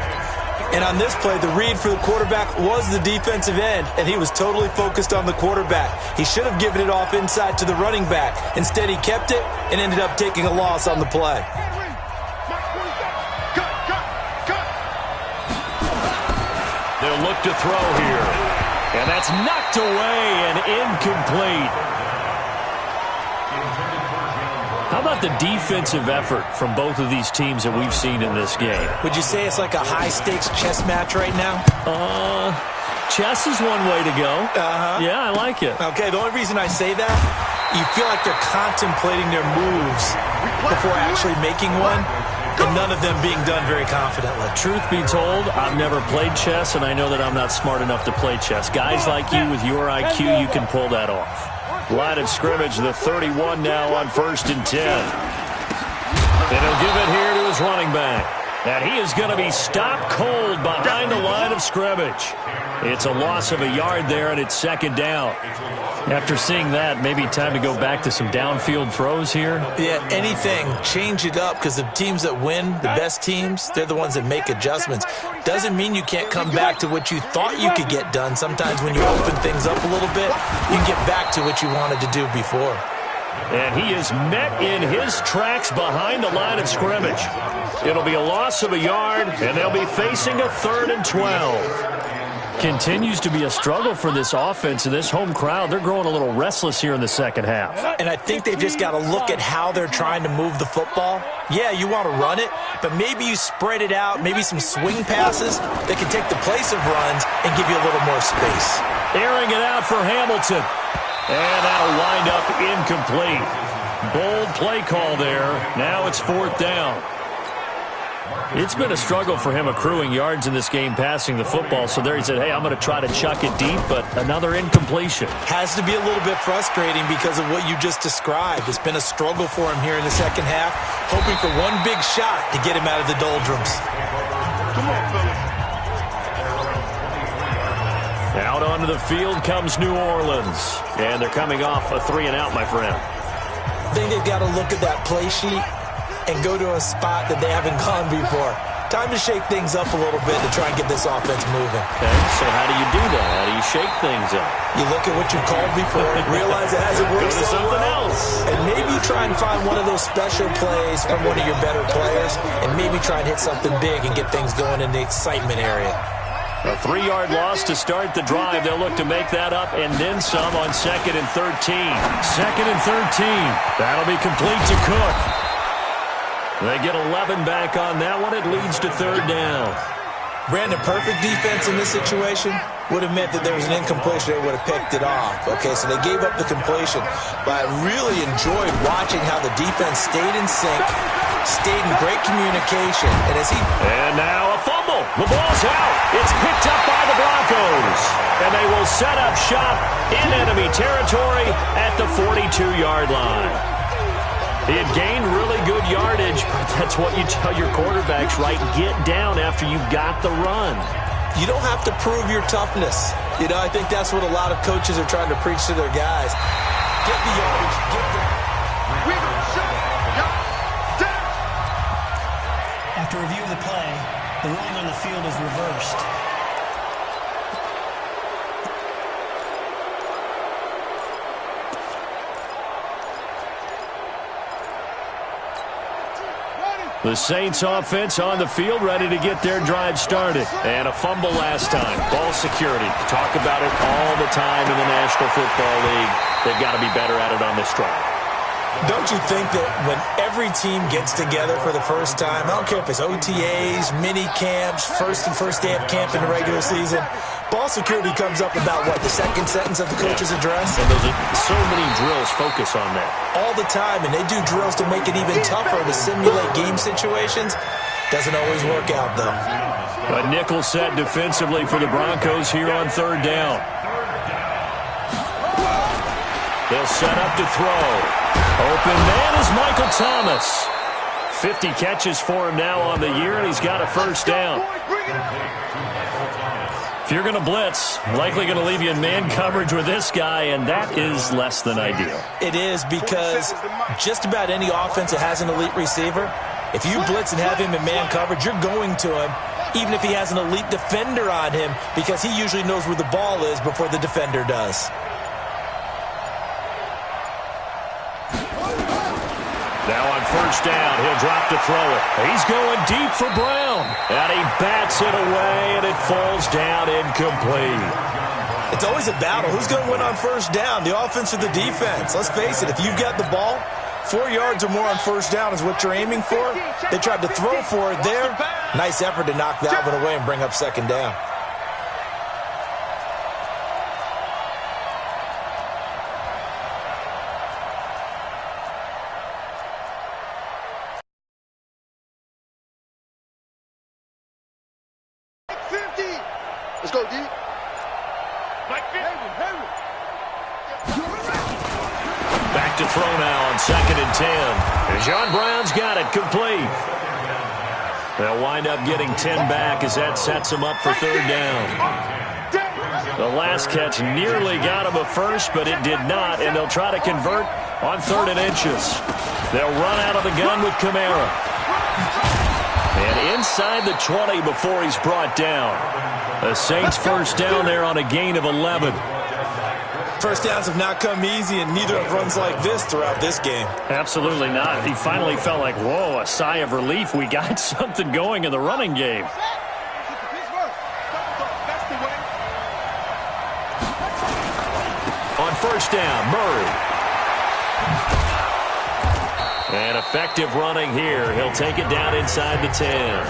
And on this play, the read for the quarterback was the defensive end, and he was totally focused on the quarterback. He should have given it off inside to the running back. Instead, he kept it and ended up taking a loss on the play. They'll look to throw here. And that's knocked away and incomplete. How about the defensive effort from both of these teams that we've seen in this game? Would you say it's like a high-stakes chess match right now? Chess is one way to go. Yeah, I like it. Okay, the only reason I say that, you feel like they're contemplating their moves before actually making one, and none of them being done very confidently. Truth be told, I've never played chess, and I know that I'm not smart enough to play chess. Guys like you with your IQ, you can pull that off. Line of scrimmage, the 31 now on 1st and 10. And he'll give it here to his running back. And he is going to be stopped cold behind the line of scrimmage. It's a loss of a yard there, and it's 2nd down. After seeing that, maybe time to go back to some downfield throws here. Yeah, anything. Change it up because the teams that win, the best teams, they're the ones that make adjustments. Doesn't mean you can't come back to what you thought you could get done. Sometimes when you open things up a little bit, you can get back to what you wanted to do before. And he is met in his tracks behind the line of scrimmage. It'll be a loss of a yard, and they'll be facing a 3rd and 12. Continues to be a struggle for this offense and this home crowd. They're growing a little restless here in the second half. And I think they've just got to look at how they're trying to move the football. Yeah, you want to run it, but maybe you spread it out, maybe some swing passes that can take the place of runs and give you a little more space. Airing it out for Hamilton. And that'll wind up incomplete. Bold play call there. Now it's 4th down. It's been a struggle for him accruing yards in this game passing the football. So there he said, hey, I'm going to try to chuck it deep, but another incompletion. Has to be a little bit frustrating because of what you just described. It's been a struggle for him here in the second half, hoping for one big shot to get him out of the doldrums. Come on, fellas. Out onto the field comes New Orleans. And they're coming off a 3-and-out, my friend. I think they've got to look at that play sheet and go to a spot that they haven't gone before. Time to shake things up a little bit to try and get this offense moving. Okay, so how do you do that? How do you shake things up? You look at what you called before, realize it hasn't worked Go to so something well, else. and maybe try and find one of those special plays from one of your better players, and maybe try and hit something big and get things going in the excitement area. A 3-yard loss to start the drive. They'll look to make that up and then some on 2nd and 13. 2nd and 13. That'll be complete to Cook. They get 11 back on that one. It leads to 3rd down. Brandon, perfect defense in this situation would have meant that there was an incompletion. They would have picked it off. Okay, so they gave up the completion. But I really enjoyed watching how the defense stayed in sync, stayed in great communication. And now a fumble. The ball's out. It's picked up by the Broncos. And they will set up shop in enemy territory at the 42-yard line. He had gained really good yardage, but that's what you tell your quarterbacks, right? Get down after you've got the run. You don't have to prove your toughness. You know, I think that's what a lot of coaches are trying to preach to their guys. Get the yardage. Get the... We don't shut up. Down. After review of the play, the ruling on the field is reversed. The Saints offense on the field, ready to get their drive started. And a fumble last time. Ball security. Talk about it all the time in the National Football League. They've got to be better at it on this drive. Don't you think that when every team gets together for the first time, I don't care if it's OTAs, mini camps, first day of camp in the regular season, ball security comes up about, what, the second sentence of the coach's address? And those are so many drills focus on that. All the time, and they do drills to make it even tougher to simulate game situations. Doesn't always work out, though. A nickel set defensively for the Broncos here on 3rd down. They'll set up to throw. Open man is Michael Thomas. 50 catches for him now on the year, and he's got a 1st down. If you're going to blitz, likely going to leave you in man coverage with this guy, and that is less than ideal. It is, because just about any offense that has an elite receiver, if you blitz and have him in man coverage, you're going to him, even if he has an elite defender on him, because he usually knows where the ball is before the defender does. Now on 1st down, he'll drop to throw it. He's going deep for Brown. And he bats it away, and it falls down incomplete. It's always a battle. Who's going to win on 1st down, the offense or the defense? Let's face it, if you've got the ball, 4 yards or more on 1st down is what you're aiming for. They tried to throw for it there. Nice effort to knock that one away and bring up 2nd down. Let's go, D. Back to throw now on 2nd and 10. And John Brown's got it complete. They'll wind up getting 10 back as that sets them up for 3rd down. The last catch nearly got him a 1st, but it did not, and they'll try to convert on 3rd and inches. They'll run out of the gun with Kamara. And inside the 20 before he's brought down. The Saints 1st down there on a gain of 11. 1st downs have not come easy, and neither have runs like this throughout this game. Absolutely not. He finally felt like, whoa, a sigh of relief. We got something going in the running game. On 1st down, Murray. And effective running here. He'll take it down inside the 10.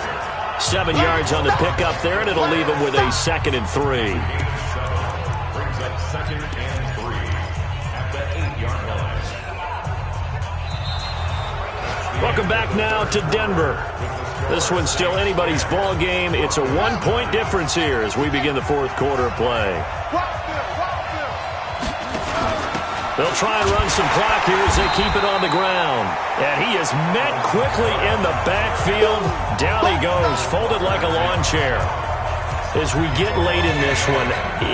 7 yards on the pickup there, and it'll leave him with a 2nd and 3. Brings up 2nd and 3 at the 8-yard line. Welcome back now to Denver. This one's still anybody's ball game. It's a 1-point difference here as we begin the fourth quarter of play. They'll try and run some clock here as they keep it on the ground. And he is met quickly in the backfield. Down he goes, folded like a lawn chair. As we get late in this one,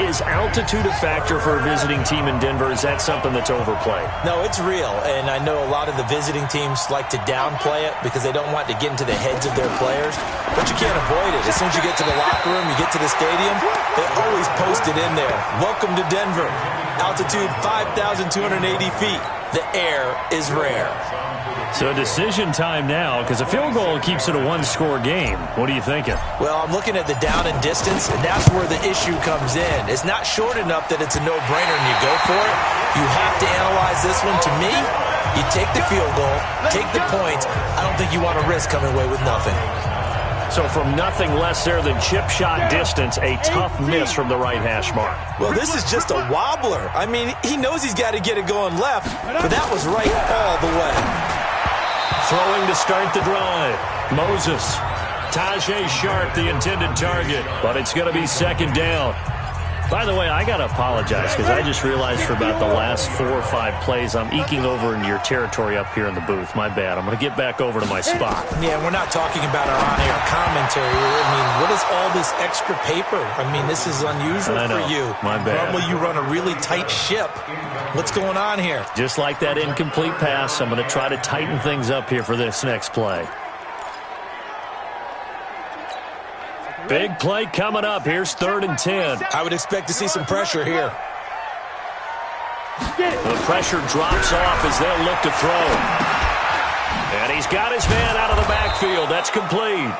is altitude a factor for a visiting team in Denver? Is that something that's overplayed? No, it's real, and I know a lot of the visiting teams like to downplay it because they don't want to get into the heads of their players, but you can't avoid it. As soon as you get to the locker room, you get to the stadium, they always post it in there. Welcome to Denver. Altitude 5,280 feet. The air is rare. So decision time now, because a field goal keeps it a one-score game. What are you thinking? Well, I'm looking at the down and distance, and that's where the issue comes in. It's not short enough that it's a no-brainer and you go for it. You have to analyze this one. To me, you take the field goal, take the points. I don't think you want to risk coming away with nothing. So from nothing less there than chip shot distance, a tough miss from the right hash mark. Well, this is just a wobbler. I mean, he knows he's got to get it going left, but that was right all the way. Throwing to start the drive. Moses. Tajay Sharp, the intended target, but it's going to be second down. By the way, I got to apologize because I just realized for about the last 4 or 5 plays, I'm eking over into your territory up here in the booth. My bad. I'm going to get back over to my spot. Yeah, we're not talking about our on-air commentary. I mean, what is all this extra paper? I mean, this is unusual for you. My bad. Normally you run a really tight ship. What's going on here? Just like that incomplete pass, I'm going to try to tighten things up here for this next play. Big play coming up. Here's 3rd and 10. I would expect to see some pressure here. The pressure drops off as they'll look to throw. And he's got his man out of the backfield. That's complete.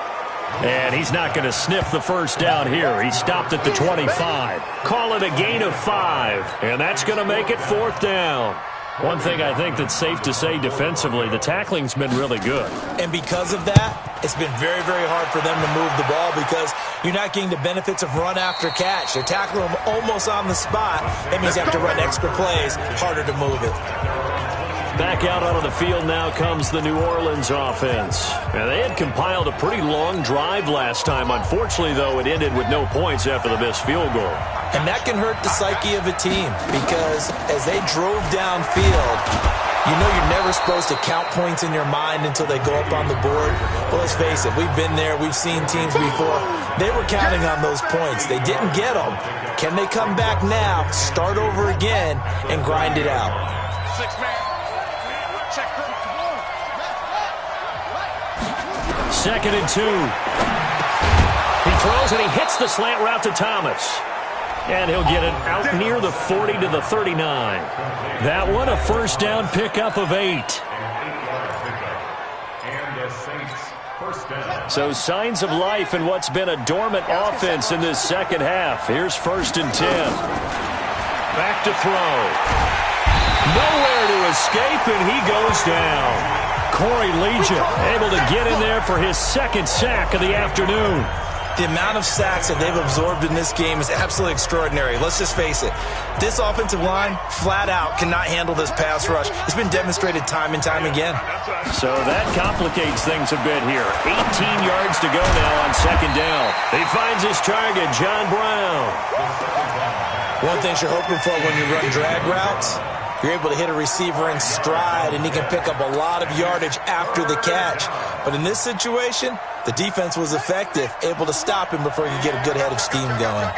And he's not going to sniff the first down here. He stopped at the 25. Call it a gain of 5. And that's going to make it 4th down. One thing I think that's safe to say defensively, the tackling's been really good. And because of that, it's been very, very hard for them to move the ball because you're not getting the benefits of run after catch. They're tackling them almost on the spot. That means you have to run extra plays, harder to move it. Back out onto the field now comes the New Orleans offense. And they had compiled a pretty long drive last time. Unfortunately, though, it ended with no points after the missed field goal. And that can hurt the psyche of a team because as they drove downfield, you know you're never supposed to count points in your mind until they go up on the board. Well, let's face it, we've been there. We've seen teams before. They were counting on those points. They didn't get them. Can they come back now, start over again, and grind it out? 2nd and 2. He throws and he hits the slant route to Thomas. And he'll get it out near the 40 to the 39. That one a first down pickup of 8. So signs of life in what's been a dormant offense in this second half. Here's 1st and 10. Back to throw. Nowhere to escape, and he goes down. Corey Legion able to get in there for his 2nd sack of the afternoon. The amount of sacks that they've absorbed in this game is absolutely extraordinary. Let's just face it. This offensive line, flat out, cannot handle this pass rush. It's been demonstrated time and time again. So that complicates things a bit here. 18 yards to go now on 2nd down. He finds his target, John Brown. One thing you're hoping for when you run drag routes, you're able to hit a receiver in stride, and he can pick up a lot of yardage after the catch. But in this situation, the defense was effective, able to stop him before he could get a good head of steam going.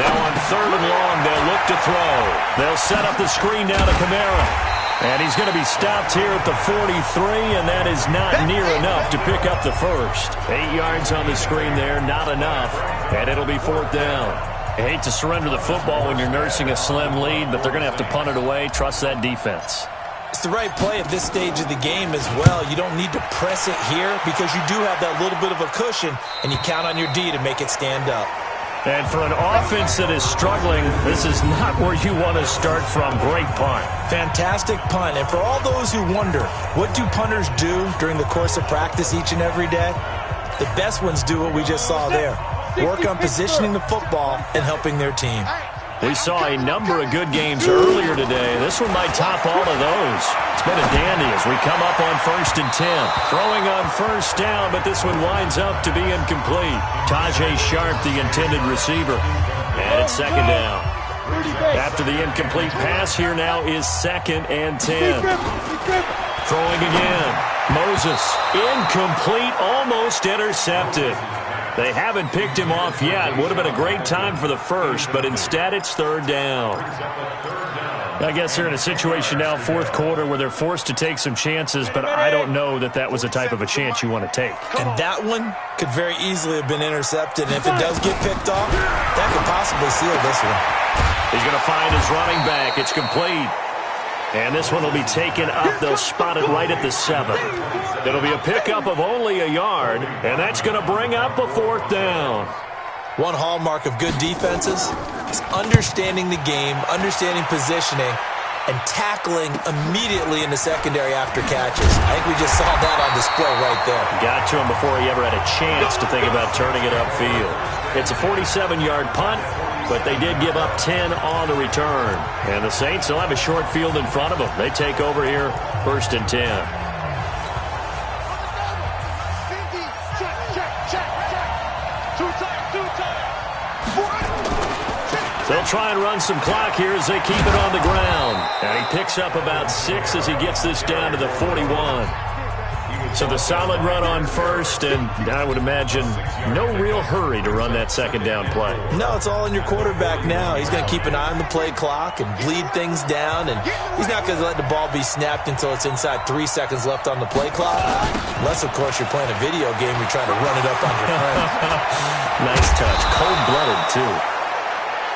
Now on 3rd and long, they'll look to throw. They'll set up the screen down to Kamara. And he's going to be stopped here at the 43, and that is not near enough to pick up the first. 8 yards on the screen there, not enough. And it'll be 4th down. I hate to surrender the football when you're nursing a slim lead, but they're going to have to punt it away. Trust that defense. It's the right play at this stage of the game as well. You don't need to press it here because you do have that little bit of a cushion, and you count on your D to make it stand up. And for an offense that is struggling, this is not where you want to start from. Great punt. Fantastic punt. And for all those who wonder, what do punters do during the course of practice each and every day? The best ones do what we just saw there. Work on positioning the football and helping their team. We saw a number of good games earlier today. This one might top all of those. It's been a dandy as we come up on 1st and 10. Throwing on first down, but this one winds up to be incomplete. Tajay Sharp, the intended receiver. And it's 2nd down. After the incomplete pass, here now is 2nd and 10. Throwing again. Moses, incomplete, almost intercepted. They haven't picked him off yet. Would have been a great time for the first, but instead it's 3rd down. I guess they're in a situation now, 4th quarter, where they're forced to take some chances, but I don't know that that was the type of a chance you want to take. And that one could very easily have been intercepted, and if it does get picked off, that could possibly seal this one. He's going to find his running back. It's complete. And this one will be taken up. They'll spot it right at the 7. It'll be a pickup of only a yard, and that's going to bring up a 4th down. One hallmark of good defenses is understanding the game, understanding positioning, and tackling immediately in the secondary after catches. I think we just saw that on display right there. Got to him before he ever had a chance to think about turning it upfield. It's a 47-yard punt, but they did give up 10 on the return. And the Saints will have a short field in front of them. They take over here, 1st and 10. They'll try and run some clock here as they keep it on the ground. And he picks up about 6 as he gets this down to the 41. So the solid run on first, and I would imagine no real hurry to run that 2nd down play. No, it's all in your quarterback now. He's going to keep an eye on the play clock and bleed things down, and he's not going to let the ball be snapped until it's inside 3 seconds left on the play clock. Unless, of course, you're playing a video game, you're trying to run it up on your friend. Nice touch. Cold-blooded, too.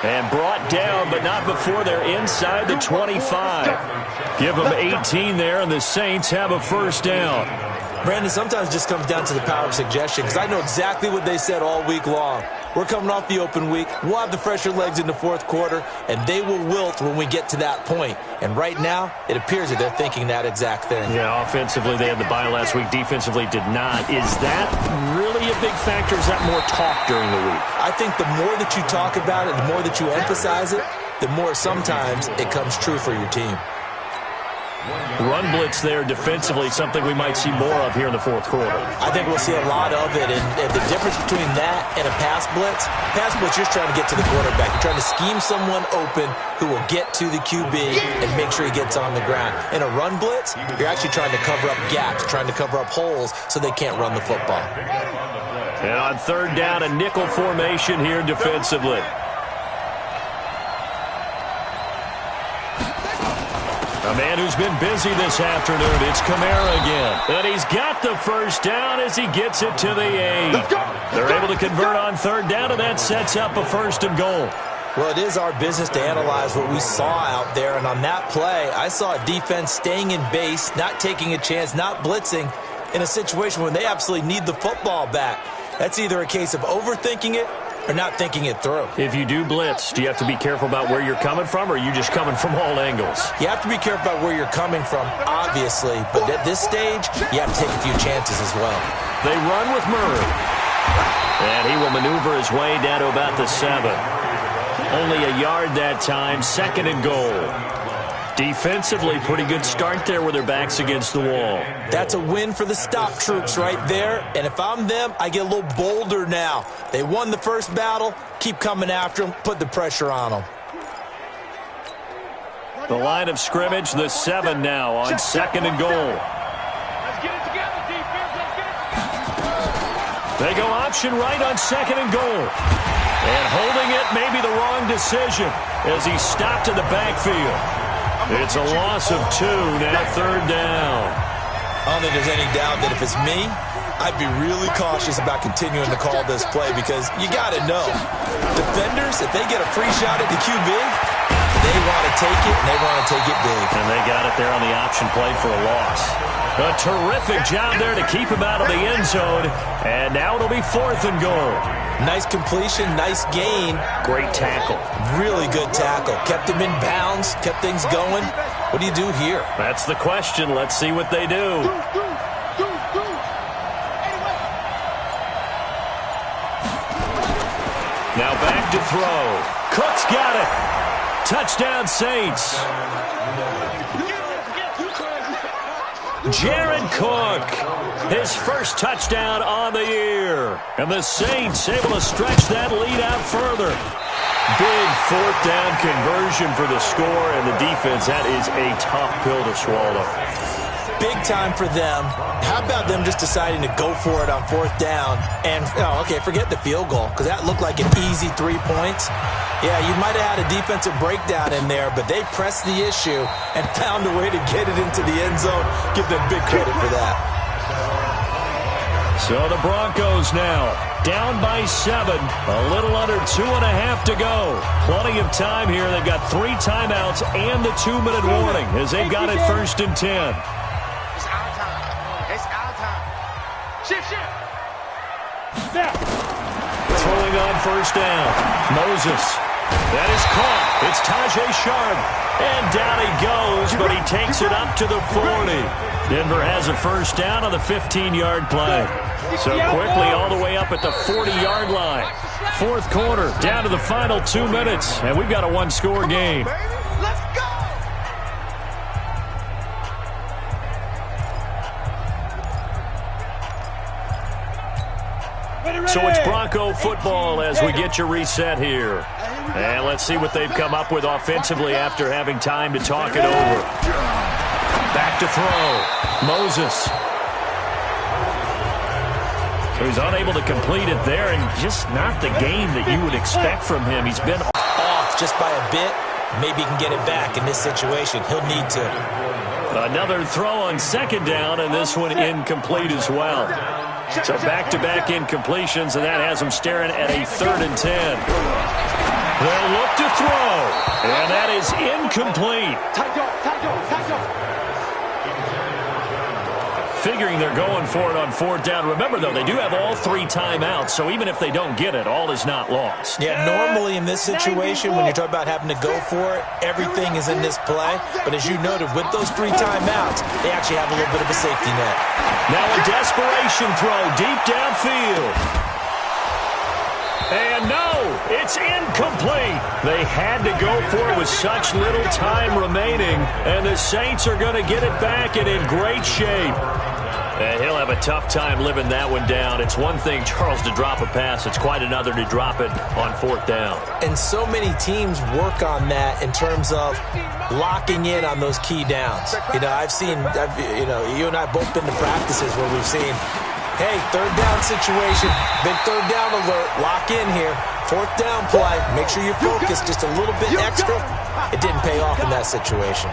And brought down, but not before they're inside the 25. Give them 18 there, and the Saints have a 1st down. Brandon, sometimes it just comes down to the power of suggestion, because I know exactly what they said all week long. We're coming off the open week. We'll have the fresher legs in the 4th quarter, and they will wilt when we get to that point. And right now, it appears that they're thinking that exact thing. Yeah, offensively, they had the bye last week. Defensively, did not. Is that really a big factor? Is that more talk during the week? I think the more that you talk about it, the more that you emphasize it, the more sometimes it comes true for your team. Run blitz there defensively, something we might see more of here in the 4th quarter. I think we'll see a lot of it, and the difference between that and a pass blitz, you're just trying to get to the quarterback. You're trying to scheme someone open who will get to the QB and make sure he gets on the ground. In a run blitz, you're actually trying to cover up gaps, trying to cover up holes so they can't run the football. And on 3rd down, a nickel formation here defensively. A man who's been busy this afternoon, it's Kamara again. And he's got the 1st down as he gets it to the 8. They're able to convert on 3rd down, and that sets up a 1st and goal. Well, it is our business to analyze what we saw out there, and on that play, I saw a defense staying in base, not taking a chance, not blitzing, in a situation when they absolutely need the football back. That's either a case of overthinking it or not thinking it through. If you do blitz, do you have to be careful about where you're coming from, or are you just coming from all angles? You have to be careful about where you're coming from, obviously, but at this stage, you have to take a few chances as well. They run with Murray. And he will maneuver his way down to about the 7. Only a yard that time, 2nd and goal. Defensively, pretty good start there with their backs against the wall. That's a win for the stop troops right there. And if I'm them, I get a little bolder now. They won the first battle. Keep coming after them. Put the pressure on them. The line of scrimmage, the 7 now on 2nd and goal. Let's get it together, defense. Let's get it. They go option right on 2nd and goal. And holding it may be the wrong decision as he stopped in the backfield. It's a loss of 2, now 3rd down. I don't think there's any doubt that if it's me, I'd be really cautious about continuing to call this play because you got to know, defenders, if they get a free shot at the QB, they want to take it, and they want to take it big. And they got it there on the option play for a loss. A terrific job there to keep him out of the end zone, and now it'll be 4th and goal. Nice completion, nice gain. Great tackle. Really good tackle. Kept him in bounds, kept things going. What do you do here? That's the question. Let's see what they do. Now back to throw. Cook's got it. Touchdown, Saints. Jared Cook, his first touchdown on the year. And the Saints able to stretch that lead out further. Big fourth down conversion for the score, and the defense, that is a tough pill to swallow. Big time for them. How about them just deciding to go for it on fourth down? And, forget the field goal, because that looked like an easy 3 points. Yeah, you might have had a defensive breakdown in there, but they pressed the issue and found a way to get it into the end zone. Give them big credit for that. So the Broncos now down by 7, a little under 2.5 to go. Plenty of time here. They've got 3 timeouts and the 2-minute warning as they've got it 1st and 10. Throwing on 1st down. Moses. That is caught. It's Tajay Sharp. And down he goes, but he takes it up to the 40. Denver has a 1st down on the 15-yard play. So quickly all the way up at the 40-yard line. 4th quarter, down to the final 2 minutes. And we've got a 1-score game. So it's Bronco football as we get you reset here. And let's see what they've come up with offensively after having time to talk it over. Back to throw. Moses. So he's unable to complete it there, and just not the game that you would expect from him. He's been off just by a bit. Maybe he can get it back in this situation. He'll need to. Another throw on 2nd down, and this one incomplete as well. So back-to-back incompletions, and that has them staring at a 3rd and 10. They'll look to throw, and that is incomplete. Figuring they're going for it on 4th down. Remember, though, they do have all 3 timeouts, so even if they don't get it, all is not lost. Yeah, normally in this situation, when you're talking about having to go for it, everything is in this play. But as you noted, with those 3 timeouts, they actually have a little bit of a safety net. Now a desperation throw deep downfield. And no, it's incomplete. They had to go for it with such little time remaining, and the Saints are going to get it back and in great shape. And he'll have a tough time living that one down. It's one thing, Charles, to drop a pass. It's quite another to drop it on 4th down. And so many teams work on that in terms of locking in on those key downs. You know, you and I both been to practices where we've seen, hey, 3rd down situation, big 3rd down alert, lock in here. 4th down play, make sure you're focused just a little bit extra. It didn't pay off in that situation.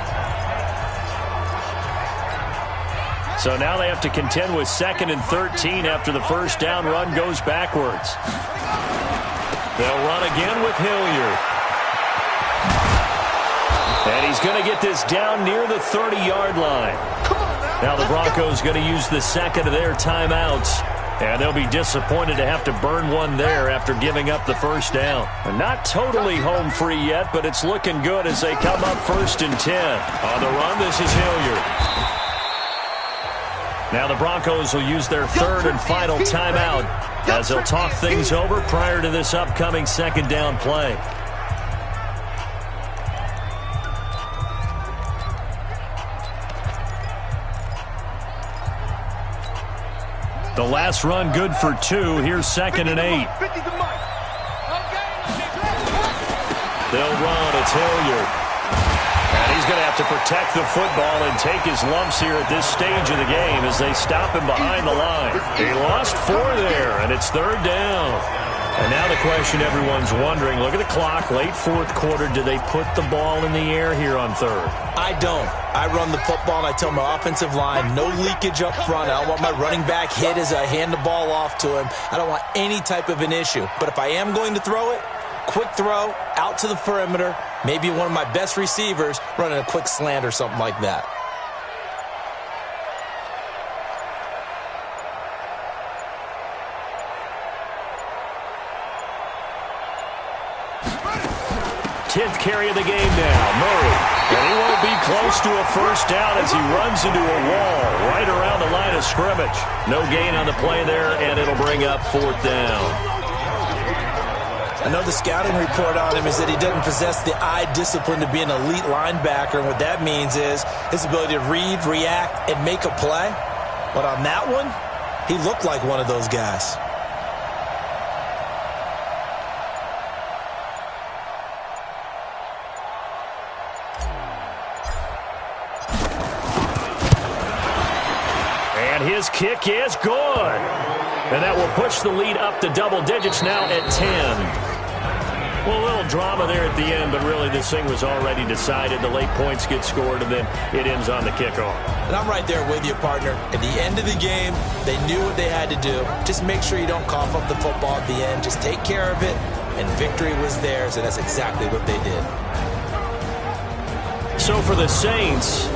So now they have to contend with 2nd and 13 after the 1st down run goes backwards. They'll run again with Hilliard. And he's going to get this down near the 30-yard line. Now the Broncos going to use the 2nd of their timeouts. And they'll be disappointed to have to burn one there after giving up the 1st down. They're not totally home free yet, but it's looking good as they come up 1st and 10. On the run, this is Hilliard. Now the Broncos will use their 3rd and final timeout as they'll talk things over prior to this upcoming 2nd down play. The last run good for 2. Here's 2nd and 8. They'll run. It's Hilliard. And he's going to have to protect the football and take his lumps here at this stage of the game as they stop him behind the line. He lost 4 there, and it's 3rd down. And now the question everyone's wondering, look at the clock, late 4th quarter, do they put the ball in the air here on 3rd? I don't. I run the football, and I tell my offensive line, no leakage up front. I don't want my running back hit as I hand the ball off to him. I don't want any type of an issue. But if I am going to throw it, quick throw, out to the perimeter, maybe one of my best receivers running a quick slant or something like that. Tenth carry of the game now, Murray. And he won't be close to a 1st down as he runs into a wall right around the line of scrimmage. No gain on the play there, and it'll bring up 4th down. I know the scouting report on him is that he doesn't possess the eye discipline to be an elite linebacker, and what that means is his ability to read, react, and make a play. But on that one, he looked like one of those guys. And his kick is good. And that will push the lead up to double digits now at 10. Well, a little drama there at the end, but really this thing was already decided. The late points get scored, and then it ends on the kickoff. And I'm right there with you, partner. At the end of the game, they knew what they had to do. Just make sure you don't cough up the football at the end. Just take care of it, and victory was theirs, and that's exactly what they did. So for the Saints,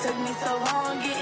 Took me so long getting